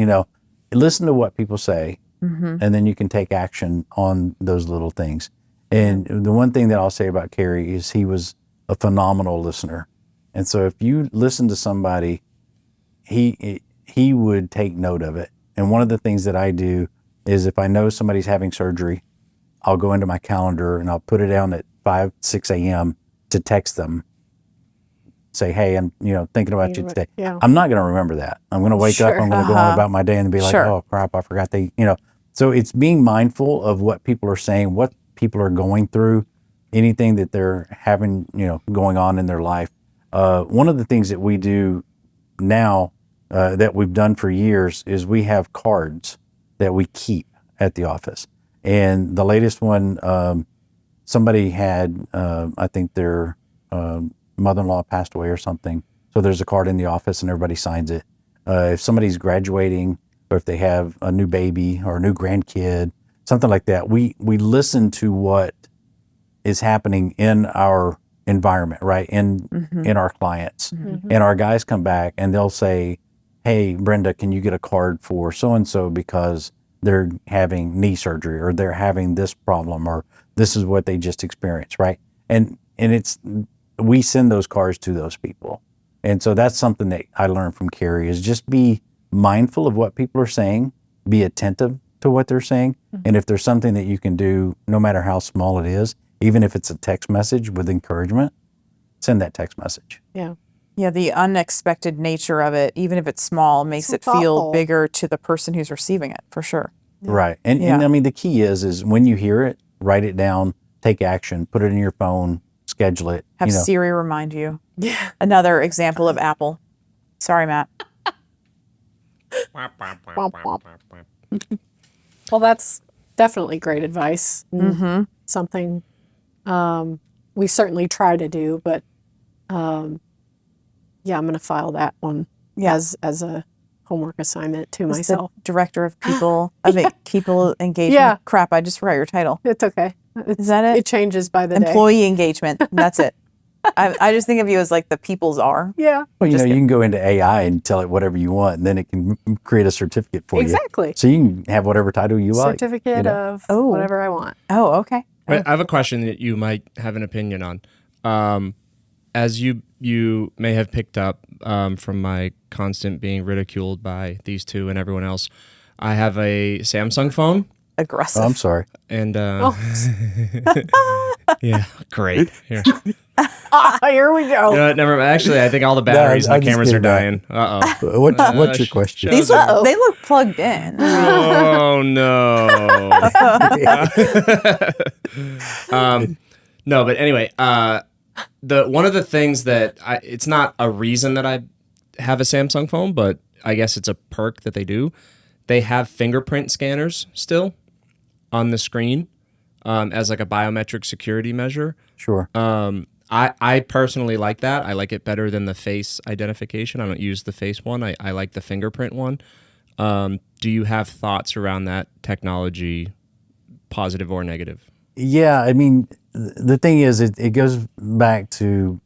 listen to what people say, and then you can take action on those little things. And the one thing that I'll say about Kerry is he was a phenomenal listener. And so if you listen to somebody, he would take note of it. And one of the things that I do is if I know somebody's having surgery, I'll go into my calendar and I'll put it down at 5, 6 a.m. to text them. Say, hey, I'm thinking about you today. Yeah. I'm not going to remember that. I'm going to wake up, I'm going to go on about my day and be like, oh crap, I forgot So it's being mindful of what people are saying, what people are going through, anything that they're having, going on in their life. One of the things that we do now that we've done for years is we have cards that we keep at the office. And the latest one, somebody had, I think their mother-in-law passed away or something. So there's a card in the office and everybody signs it. If somebody's graduating or if they have a new baby or a new grandkid, something like that, we listen to what is happening in our environment, right? In our clients. And our guys come back and they'll say, hey, Brenda, can you get a card for so-and-so because they're having knee surgery or they're having this problem or this is what they just experienced, right? And we send those cards to those people. And so that's something that I learned from Kerry is just be mindful of what people are saying, be attentive to what they're saying. And if there's something that you can do, no matter how small it is, even if it's a text message with encouragement, send that text message. Yeah. Yeah, the unexpected nature of it, even if it's small, makes So it feel thoughtful. bigger to the person who's receiving it, for sure. Right. And I mean, the key is when you hear it, write it down, take action, put it in your phone, schedule it. Have Siri remind you. Yeah. Another example of Apple. Sorry, Matt. Well, that's definitely great advice. Something we certainly try to do, but yeah, I'm going to file that one as a homework assignment to As myself. the director of people, people engagement. Yeah. Crap, I just forgot your title. It's okay. Is that it? It changes by the day. Employee engagement. That's it. I just think of you as like the people's are. Yeah. Well, you can go into AI and tell it whatever you want, and then it can create a certificate for you. Exactly. So you can have whatever title you like. Certificate of whatever I want. Oh, okay. I have a question that you might have an opinion on. As you may have picked up from my constant being ridiculed by these two and everyone else, I have a Samsung phone. Aggressive. Oh, I'm sorry. And yeah, great. Here. Here we go. You know what, never mind. Actually, I think all the batteries in I'm the just cameras are kidding, dying. Uh-oh. What's your question? These are- They look plugged in. Oh no. No, but anyway, one of the things that it's not a reason that I have a Samsung phone, but I guess it's a perk that they do. They have fingerprint scanners still on the screen as like a biometric security measure. Sure. I personally like that. I like it better than the face identification. I don't use the face one. I like the fingerprint one. Do you have thoughts around that technology, positive or negative? Yeah, I mean, the thing is, it goes back to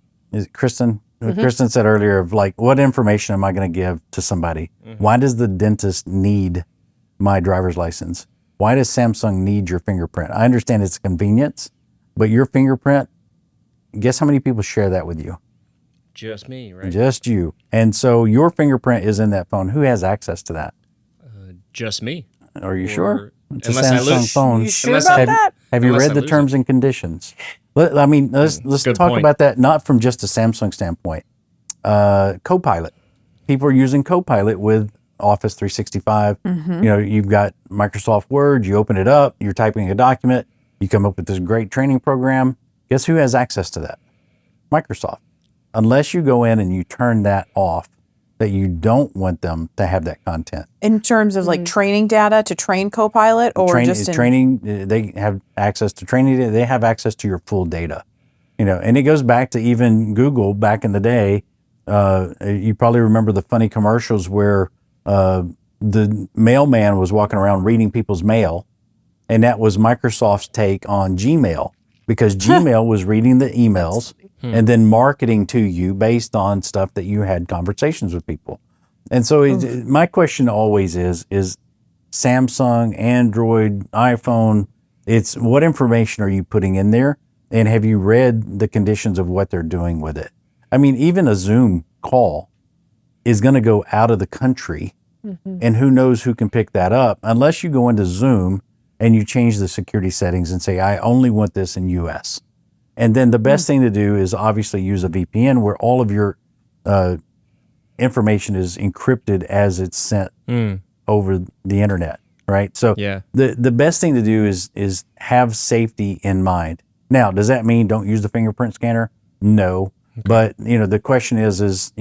Kristen. Kristen said earlier of like, what information am I going to give to somebody? Why does the dentist need my driver's license? Why does Samsung need your fingerprint? I understand it's a convenience, but your fingerprint, guess how many people share that with you? Just me, right? Just you. And so your fingerprint is in that phone. Who has access to that? Just me. Are you sure? It's a unless I Samsung lose. phone. You sure Unless about I- that? Have you Unless read I the lose terms and conditions? Let's Good talk point. about that, not from just a Samsung standpoint. Copilot. People are using Copilot with Office 365. You've got Microsoft Word, you open it up, you're typing a document, you come up with this great training program. Guess who has access to that? Microsoft. Unless you go in and you turn that off, that you don't want them to have that content. In terms of like training data to train Copilot, or just in training, they have access to training data. They have access to your full data, and it goes back to even Google back in the day. You probably remember the funny commercials where the mailman was walking around reading people's mail, and that was Microsoft's take on Gmail, because Gmail was reading the emails and then marketing to you based on stuff that you had conversations with people. And so my question always is Samsung, Android, iPhone, it's what information are you putting in there? And have you read the conditions of what they're doing with it? I mean, even a Zoom call is going to go out of the country, and who knows who can pick that up unless you go into Zoom and you change the security settings and say, I only want this in US. And then the best thing to do is obviously use a VPN where all of your information is encrypted as it's sent over the internet, right? So the best thing to do is have safety in mind. Now, does that mean don't use the fingerprint scanner? No. But, the question is,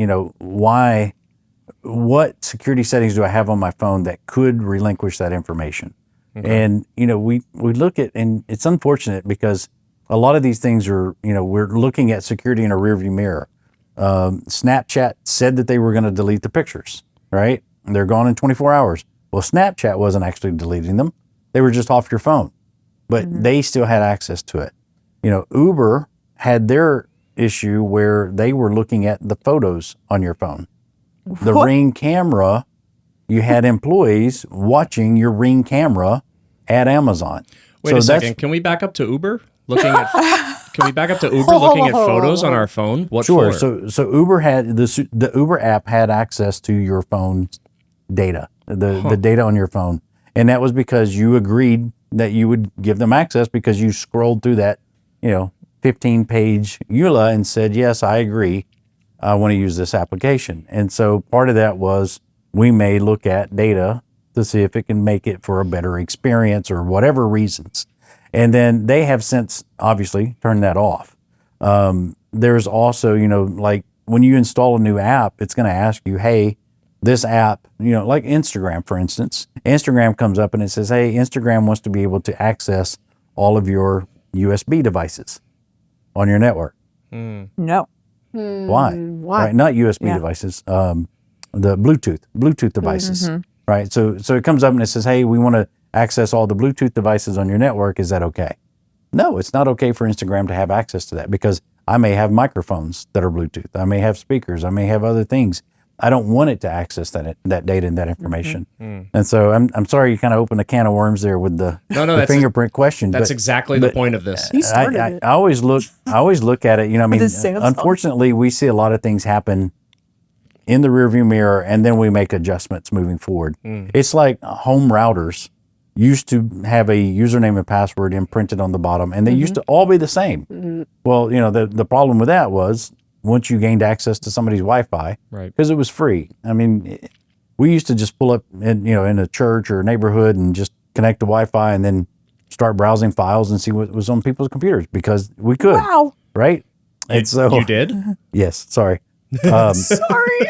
what security settings do I have on my phone that could relinquish that information? And, we look at, and it's unfortunate because a lot of these things are, we're looking at security in a rearview mirror. Snapchat said that they were going to delete the pictures, right? And they're gone in 24 hours. Well, Snapchat wasn't actually deleting them. They were just off your phone, but they still had access to it. Uber had their issue where they were looking at the photos on your phone. The Ring camera, you had employees watching your Ring camera at Amazon. Wait a second. Can we back up to Uber? Looking at photos on our phone? What Sure. for? So Uber had the Uber app had access to your phone's data, the data on your phone, and that was because you agreed that you would give them access because you scrolled through that, 15-page EULA and said, yes, I agree. I want to use this application. And so part of that was we may look at data to see if it can make it for a better experience or whatever reasons. And then they have since obviously turned that off. There's also, like when you install a new app, it's going to ask you, hey, this app, like Instagram, for instance, Instagram comes up and it says, hey, Instagram wants to be able to access all of your USB devices on your network. No. Why? Right? Not USB devices, the Bluetooth devices, right? So it comes up and it says, hey, we want to access all the Bluetooth devices on your network. Is that okay? No, it's not okay for Instagram to have access to that because I may have microphones that are Bluetooth. I may have speakers. I may have other things. I don't want it to access that data and that information. And so I'm sorry you kind of opened a can of worms there with the fingerprint question. That's exactly the point of this. I always look at it, unfortunately we see a lot of things happen in the rearview mirror and then we make adjustments moving forward. It's like home routers used to have a username and password imprinted on the bottom and they used to all be the same. Well, the problem with that was once you gained access to somebody's Wi-Fi, because it was free. I mean, we used to just pull up in a church or a neighborhood and just connect to Wi-Fi and then start browsing files and see what was on people's computers because we could. Wow. Right? And so you did? Yes. Sorry. Sorry.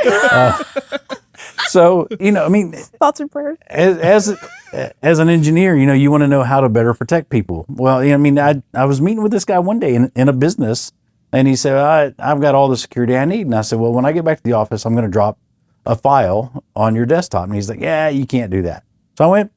So, Thoughts and prayers. As an engineer, you want to know how to better protect people. Well, I was meeting with this guy one day in a business. And he said, I've got all the security I need. And I said, well, when I get back to the office, I'm going to drop a file on your desktop. And he's like, yeah, you can't do that. So I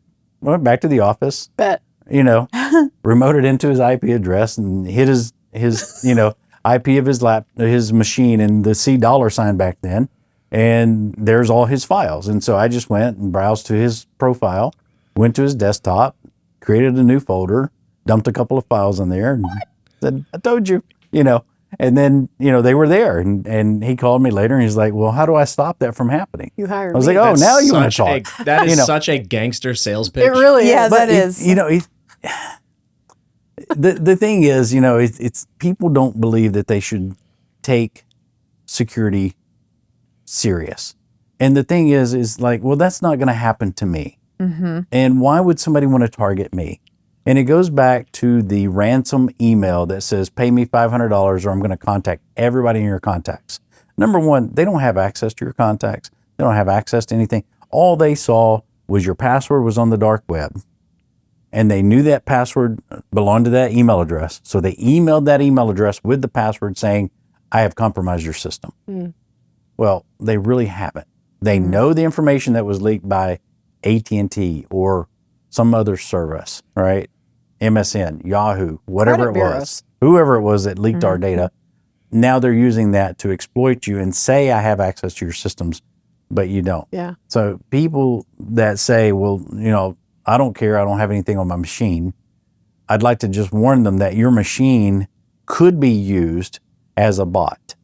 went back to the office, remoted into his IP address and hit his IP of his machine and the $$ back then. And there's all his files. And so I just went and browsed to his profile, went to his desktop, created a new folder, dumped a couple of files in there and said, I told you, And then, they were there and he called me later and he's like, well, how do I stop that from happening? You hired me. I was like, oh, now you want to talk. That is such a gangster sales pitch. It really is. Yeah, that is. The thing is, it's people don't believe that they should take security serious. And the thing is like, well, that's not going to happen to me. And why would somebody want to target me? And it goes back to the ransom email that says, pay me $500 or I'm going to contact everybody in your contacts. Number one, they don't have access to your contacts. They don't have access to anything. All they saw was your password was on the dark web. And they knew that password belonged to that email address. So they emailed that email address with the password saying, I have compromised your system. Well, they really haven't. They know the information that was leaked by AT&T or some other service, right? MSN, Yahoo, whatever Credit it was, bureaus. whoever it was that leaked our data. Now they're using that to exploit you and say, I have access to your systems, but you don't. Yeah. So people that say, well, I don't care, I don't have anything on my machine, I'd like to just warn them that your machine could be used as a bot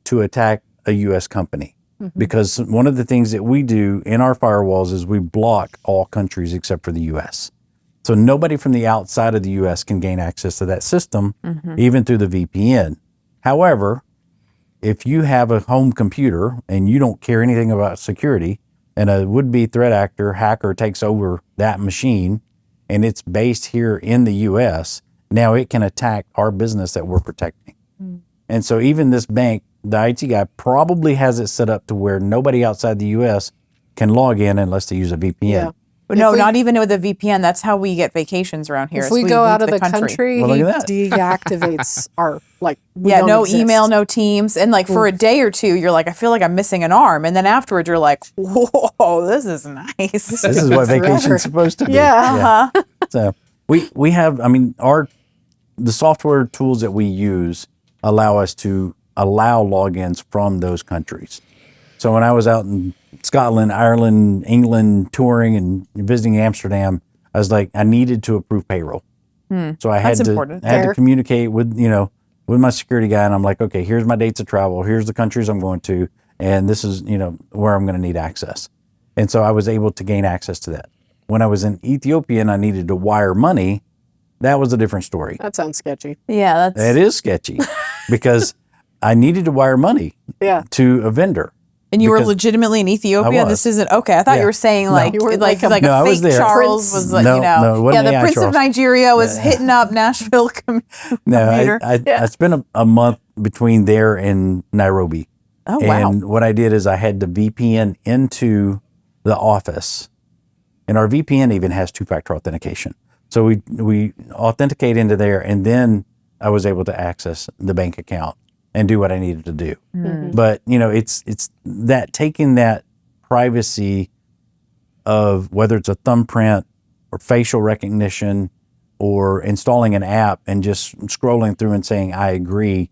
to attack a U.S. company. Because one of the things that we do in our firewalls is we block all countries except for the U.S. So nobody from the outside of the U.S. can gain access to that system, even through the VPN. However, if you have a home computer and you don't care anything about security, and a would-be threat actor, hacker takes over that machine, and it's based here in the U.S., now it can attack our business that we're protecting. And so even this bank, the IT guy probably has it set up to where nobody outside the U.S. can log in unless they use a VPN. Yeah. But no, not even with a VPN. That's how we get vacations around here. If is we go leave out of the country, Well, he look at that. deactivates our, we Yeah, don't no exist. email, no Teams. And for a day or two, you're like, I feel like I'm missing an arm. And then afterwards, you're like, whoa, this is nice. This is what vacation's supposed to be. Yeah. So we have, the software tools that we use allow us to allow logins from those countries. So when I was out in Scotland, Ireland, England, touring and visiting Amsterdam, I was like, I needed to approve payroll. So I had That's to important. I had to Fair. communicate with my security guy, and I'm like, okay, here's my dates of travel, here's the countries I'm going to, and this is where I'm going to need access. And so I was able to gain access to that. When I was in Ethiopia and I needed to wire money, that was a different story. That sounds sketchy. Yeah, that's. It is sketchy because I needed to wire money Yeah. to a vendor. And you were because legitimately in Ethiopia. I was. This isn't okay. I thought Yeah. you were saying No. like You were like like a- No, I a was fake there. Charles Prince. was No, no, it wasn't the AI Prince Charles. of Nigeria was hitting up Nashville No, Computer. I spent a month between there and Nairobi. Oh, wow. And what I did is I had to VPN into the office. And our VPN even has two-factor authentication. So we authenticate into there, and then I was able to access the bank account and do what I needed to do. But it's that taking that privacy of whether it's a thumbprint or facial recognition or installing an app and just scrolling through and saying I agree.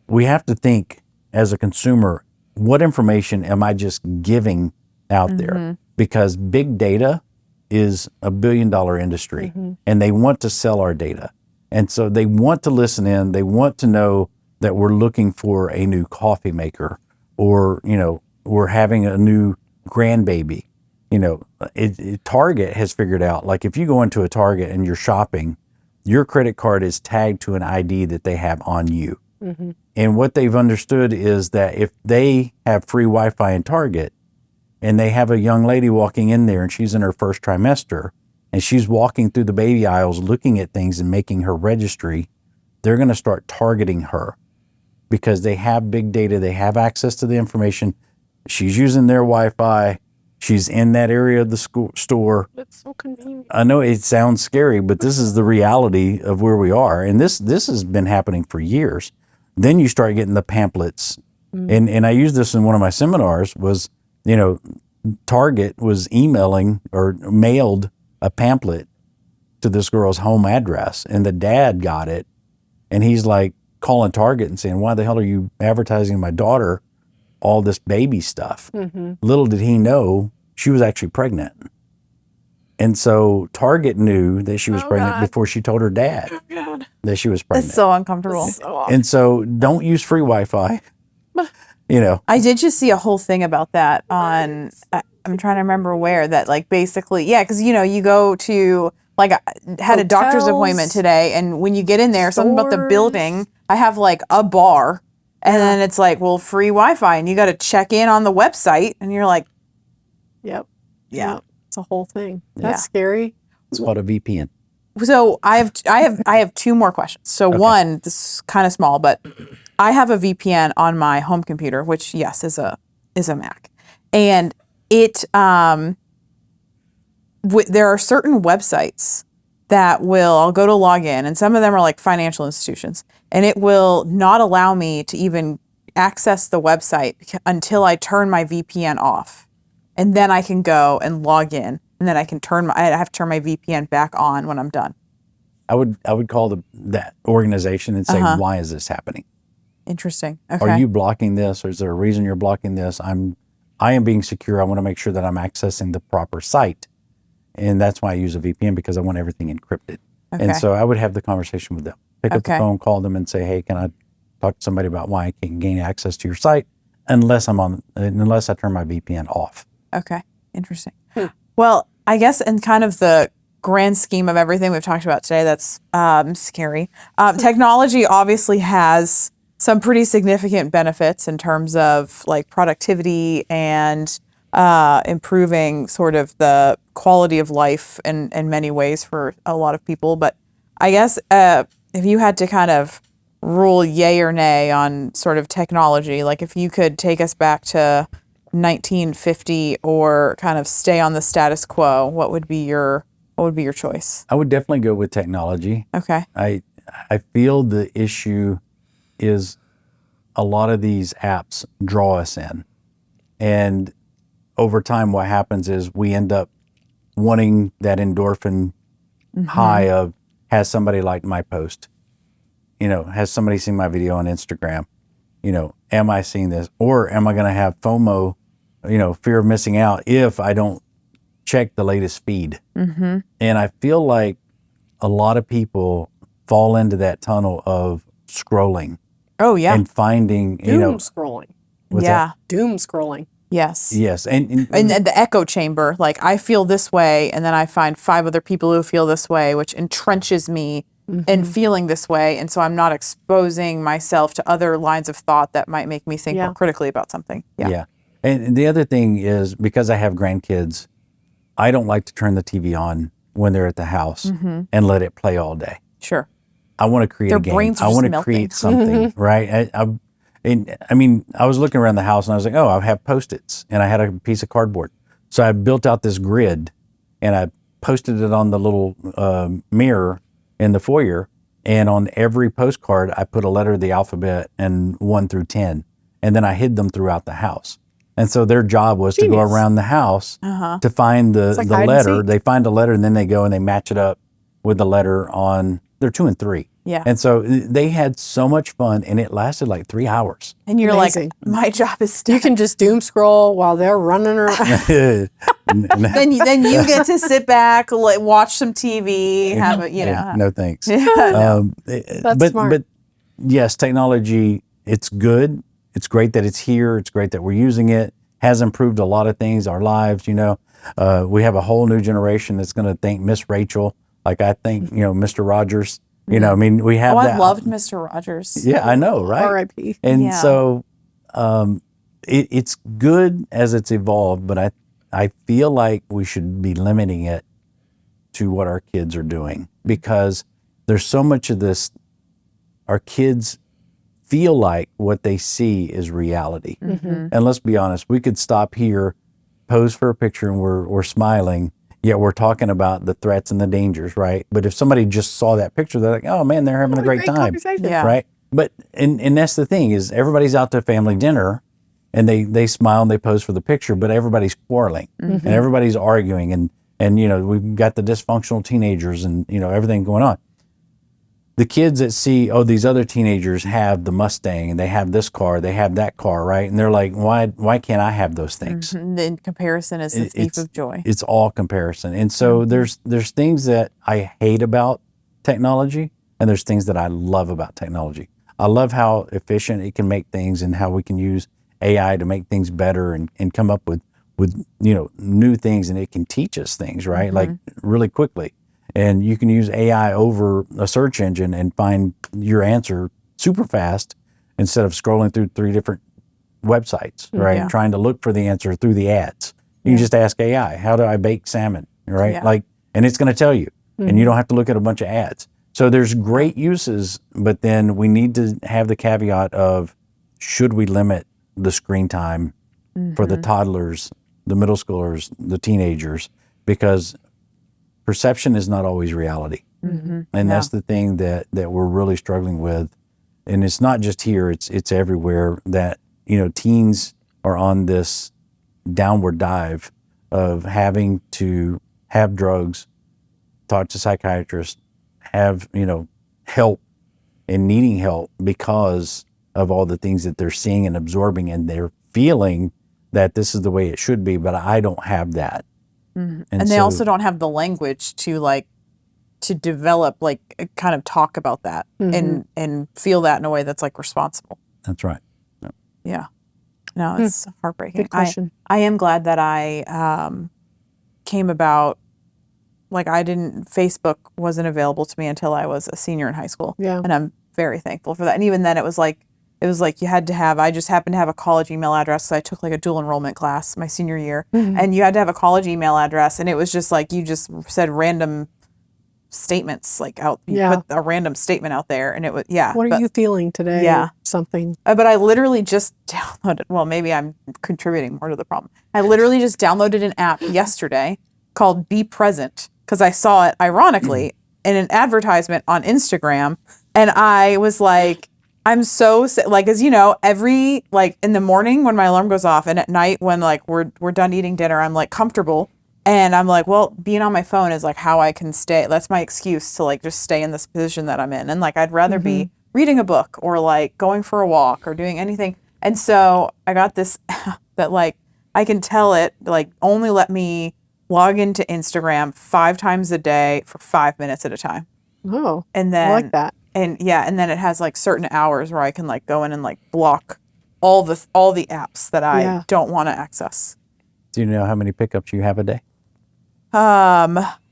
We have to think as a consumer, what information am I just giving out there? Because big data is $1 billion industry, and they want to sell our data. And so they want to listen in. They want to know that we're looking for a new coffee maker, or, we're having a new grandbaby. Target has figured out, like if you go into a Target and you're shopping, your credit card is tagged to an ID that they have on you. And what they've understood is that if they have free Wi-Fi in Target, and they have a young lady walking in there and she's in her first trimester and she's walking through the baby aisles looking at things and making her registry, they're going to start targeting her because they have big data. They have access to the information. She's using their Wi-Fi. She's in that area of the store. It's so convenient. I know it sounds scary, but this is the reality of where we are. And this has been happening for years. Then you start getting the pamphlets. And I used this in one of my seminars was, Target was emailing or mailed a pamphlet to this girl's home address, and the dad got it, and he's like calling Target and saying, why the hell are you advertising my daughter all this baby stuff? Little did he know she was actually pregnant. And so Target knew that she was pregnant before she told her dad that she was pregnant. It's so uncomfortable. And so don't use free Wi-Fi. I did just see a whole thing about that on, I'm trying to remember where, that like basically, yeah, because you go to, like I had a doctor's Hotels, appointment today, and when you get in there, something about the stores. building, I have like a bar, and then it's like, well, free Wi-Fi, and you got to check in on the website, and you're like, Yep. Yeah. Yep. It's a whole thing. That's Yeah. scary. It's called a VPN. so I have two more questions. So one, this is kind of small, but I have a VPN on my home computer, which yes is a Mac, and it there are certain websites that I'll go to log in, and some of them are like financial institutions, and it will not allow me to even access the website until I turn my VPN off, and then I can go and log in and then I have to turn my VPN back on when I'm done. I would call that organization and say, why is this happening? Interesting. Okay. Are you blocking this, or is there a reason you're blocking this? I am being secure. I want to make sure that I'm accessing the proper site, and that's why I use a VPN, because I want everything encrypted. Okay. And so I would have the conversation with them. Pick up the Okay. phone, call them, and say, "Hey, can I talk to somebody about why I can't gain access to your site unless I turn my VPN off?" Okay. Interesting. Well, I guess in kind of the grand scheme of everything we've talked about today, that's scary. Technology obviously has some pretty significant benefits in terms of like productivity and improving sort of the quality of life in many ways for a lot of people. But I guess if you had to kind of rule yay or nay on sort of technology, like if you could take us back to 1950 or kind of stay on the status quo, what would be your choice? I would definitely go with technology. Okay. I feel the issue is a lot of these apps draw us in, and over time what happens is we end up wanting that endorphin high of, has somebody liked my post, has somebody seen my video on Instagram, am I seeing this, or am I going to have FOMO, fear of missing out if I don't check the latest feed. And I feel like a lot of people fall into that tunnel of scrolling. Oh yeah. And finding, Doom scrolling. what's Yeah. that? Doom scrolling. Yes. Yes. And the echo chamber, like I feel this way, and then I find 5 other people who feel this way, which entrenches me in feeling this way. And so I'm not exposing myself to other lines of thought that might make me think more critically about something. Yeah. And the other thing is, because I have grandkids, I don't like to turn the TV on when they're at the house and let it play all day. Sure. I want to create Their a game. brains are I just want to melting. create something, right? I was looking around the house and I was like, oh, I have Post-its, and I had a piece of cardboard. So I built out this grid and I posted it on the little mirror in the foyer. And on every postcard, I put a letter of the alphabet and 1 through 10. And then I hid them throughout the house. And so their job was to go around the house to find the like hide and letter. seek. They find a letter and then they go and they match it up with the letter on, they're 2 and 3. Yeah. And so they had so much fun, and it lasted like 3 hours. And you're Amazing. like, my job is You done. can just doom scroll while they're running around. then you get to sit back, watch some TV, have a, Yeah, no thanks. That's smart. But yes, technology, it's good. It's great that it's here. It's great that we're using it. Has improved a lot of things, our lives. We have a whole new generation that's going to thank Miss Rachel, like I think Mr. Rogers. We have that. I loved Mr. Rogers. Yeah, I know, right? R.I.P. And Yeah. so it's good as it's evolved, but I feel like we should be limiting it to what our kids are doing, because there's so much of this. Our kids feel like what they see is reality. And let's be honest, we could stop here, pose for a picture, and we're smiling, yet we're talking about the threats and the dangers, right? But if somebody just saw that picture, they're like, oh man, they're having a great time. conversation. Yeah. Right? But and that's the thing, is everybody's out to family dinner and they smile and they pose for the picture, but everybody's quarreling and everybody's arguing, and we've got the dysfunctional teenagers and everything going on. The kids that see, oh, these other teenagers have the Mustang and they have this car, they have that car, right? And they're like, why can't I have those things? In comparison is the thief of joy. It's all comparison. And so there's things that I hate about technology, and there's things that I love about technology. I love how efficient it can make things, and how we can use AI to make things better and come up with new things, and it can teach us things, right? Like really quickly. And you can use AI over a search engine and find your answer super fast, instead of scrolling through 3 different websites, right? Yeah. Trying to look for the answer through the ads. You can just ask AI, how do I bake salmon, right? Yeah. And it's going to tell you, and you don't have to look at a bunch of ads. So there's great uses, but then we need to have the caveat of, should we limit the screen time for the toddlers, the middle schoolers, the teenagers? Because perception is not always reality. And that's the thing that we're really struggling with. And it's not just here, it's everywhere, that, teens are on this downward dive of having to have drugs, talk to psychiatrists, have, help and needing help because of all the things that they're seeing and absorbing, and they're feeling that this is the way it should be, but I don't have that. And they so- also don't have the language to develop, like, kind of talk about that and feel that in a way that's like responsible. That's right. Yep. Yeah. No, it's heartbreaking. Good question. I am glad that I came about, like, Facebook wasn't available to me until I was a senior in high school. Yeah. And I'm very thankful for that. And even then it was like you had to have, I just happened to have a college email address. So I took like a dual enrollment class my senior year, and you had to have a college email address. And it was just like, you just said random statements, like you put a random statement out there, and it was, What are you feeling today? Yeah. Something. But I literally just downloaded, well, maybe I'm contributing more to the problem. I literally just downloaded an app yesterday called Be Present, because I saw it, ironically, in an advertisement on Instagram. And I was like, I'm so, like, as you know, every, like, in the morning when my alarm goes off, and at night when, like, we're done eating dinner, I'm, like, comfortable. And I'm like, well, being on my phone is, like, how I can stay. That's my excuse to, like, just stay in this position that I'm in. And, like, I'd rather be reading a book or, like, going for a walk or doing anything. And so I got this app that, like, I can tell it, like, only let me log into Instagram 5 times a day for 5 minutes at a time. Oh, And then I like that. And and then it has like certain hours where I can like go in and like block all the apps that I don't want to access. Do you know how many pickups you have a day?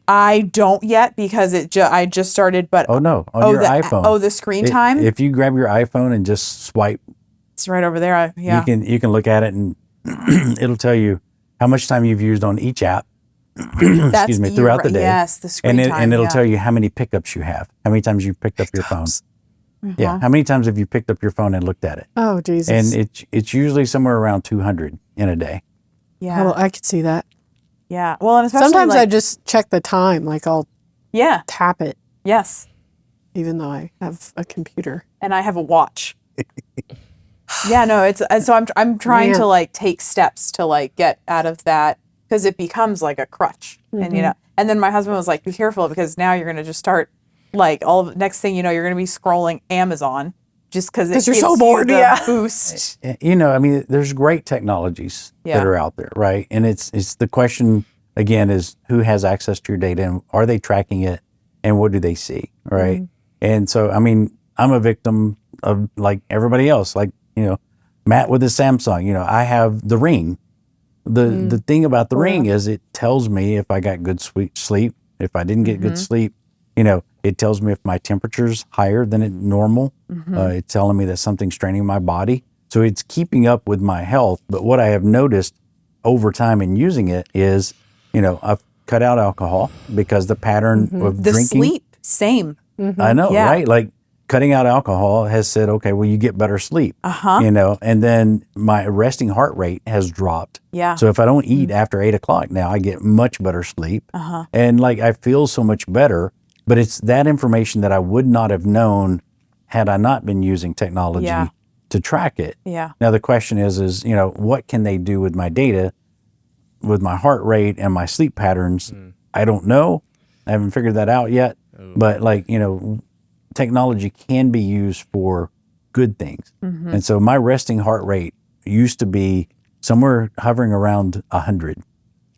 I don't yet, because I just started, but Oh no, on your iPhone. the screen time. If you grab your iPhone and just swipe, It's right over there. you can look at it, and it'll tell you how much time you've used on each app. Excuse me, throughout the day. Yes, the screen time. And it'll tell you how many pickups you have, how many times you've picked up your phone. Yeah, how many times have you picked up your phone and looked at it? Oh, Jesus. And it's usually somewhere around 200 in a day. Yeah. Well, I could see that. Yeah. Well, and especially Sometimes like, I just check the time. Like I'll tap it, Yes. even though I have a computer. And I have a watch. Yeah, no, it's so I'm trying to like take steps to like get out of that, because it becomes like a crutch. And and then my husband was like, be careful, because now you're going to just start like next thing you know, you're going to be scrolling Amazon just because you're so bored. Boost. I mean, there's great technologies that are out there, right? And it's the question again is, who has access to your data, and are they tracking it, and what do they see, right? And so, I mean, I'm a victim of, like everybody else, like, Matt with his Samsung, I have the Ring. The thing about the Ring is it tells me if I got good sleep, if I didn't get good sleep, it tells me if my temperature's higher than normal. It's telling me that something's straining my body. So it's keeping up with my health. But what I have noticed over time in using it is, I've cut out alcohol because the pattern of The drinking. sleep, same. I know, Yeah. right? Like cutting out alcohol has said, okay, well, you get better sleep. And then my resting heart rate has dropped. Yeah. So if I don't eat after 8 o'clock now, I get much better sleep. And like I feel so much better. But it's that information that I would not have known had I not been using technology to track it. Yeah. Now the question is, what can they do with my data, with my heart rate and my sleep patterns? I don't know. I haven't figured that out yet. But like, technology can be used for good things. And so my resting heart rate used to be somewhere hovering around 100,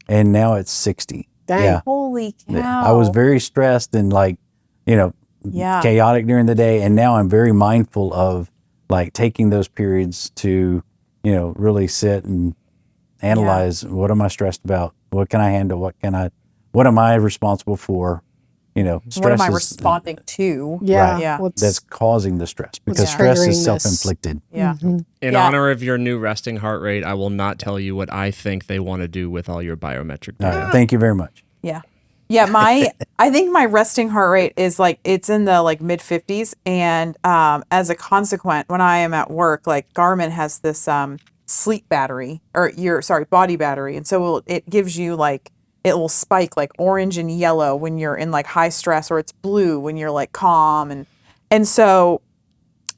and now it's 60. Dang. Yeah. Holy cow. Yeah. I was very stressed and like, chaotic during the day. And now I'm very mindful of like taking those periods to, really sit and analyze what am I stressed about? What can I handle? What am I responsible for? Stress What am I is- responding to? Yeah. Right. Yeah. that's causing the stress, because What's stress triggering is this? self-inflicted. Yeah. In Yeah. honor of your new resting heart rate, I will not tell you what I think they want to do with all your biometric All data. right. Thank you very much. Yeah. Yeah. I think my resting heart rate is like, it's in the like mid 50s. And as a consequence, when I am at work, like Garmin has this sleep battery, or body battery. And so it gives you like, it will spike like orange and yellow when you're in like high stress, or it's blue when you're like calm. And so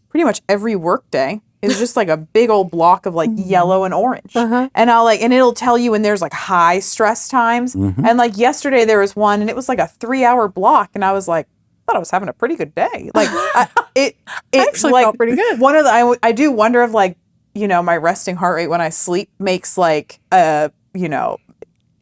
pretty much every work day, is just like a big old block of like yellow and orange. And and it'll tell you when there's like high stress times. And like yesterday there was one and it was like a 3-hour block. And I was like, I thought I was having a pretty good day. Like it actually like, felt pretty good. One of I do wonder if like, you know, my resting heart rate when I sleep makes like, you know,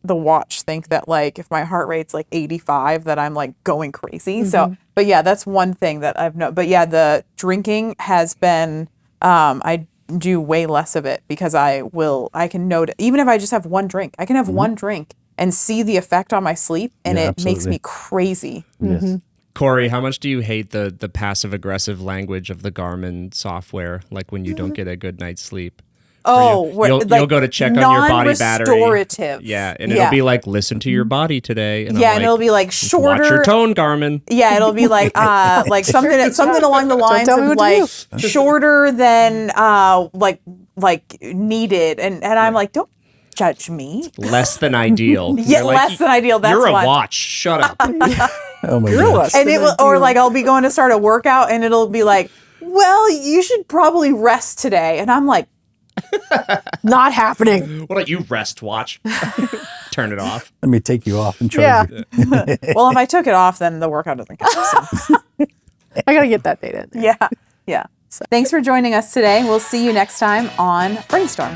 the watch think that like if my heart rate's like 85 that I'm like going crazy. So, but yeah, that's one thing that I've known. But yeah, the drinking has been, I do way less of it because I can notice, even if I just have one drink, I can have one drink and see the effect on my sleep and Yeah, it makes absolutely. me crazy. Yes. Corey, how much do you hate the passive aggressive language of the Garmin software? Like when you don't get a good night's sleep. Oh, You'll go to check on your body battery. Non-restorative. Yeah, and it'll be like, listen to your body today. And Yeah, I'm and like, it'll be like shorter. watch your tone, Garmin. Yeah, it'll be like something along the lines tell me of what to like shorter than like needed, and I'm like, don't judge me. Less than ideal. Yeah, You're like, less than ideal. That's You're a one. watch. Shut up. Oh my God. And it will, or like I'll be going to start a workout, and it'll be like, well, you should probably rest today, and I'm like, Not happening. Why don't you rest, watch? Turn it off. Let me take you off and charge you. well, if I took it off, then the workout doesn't count. So. I got to get that data in there. Yeah. So, thanks for joining us today. We'll see you next time on Brainstorm.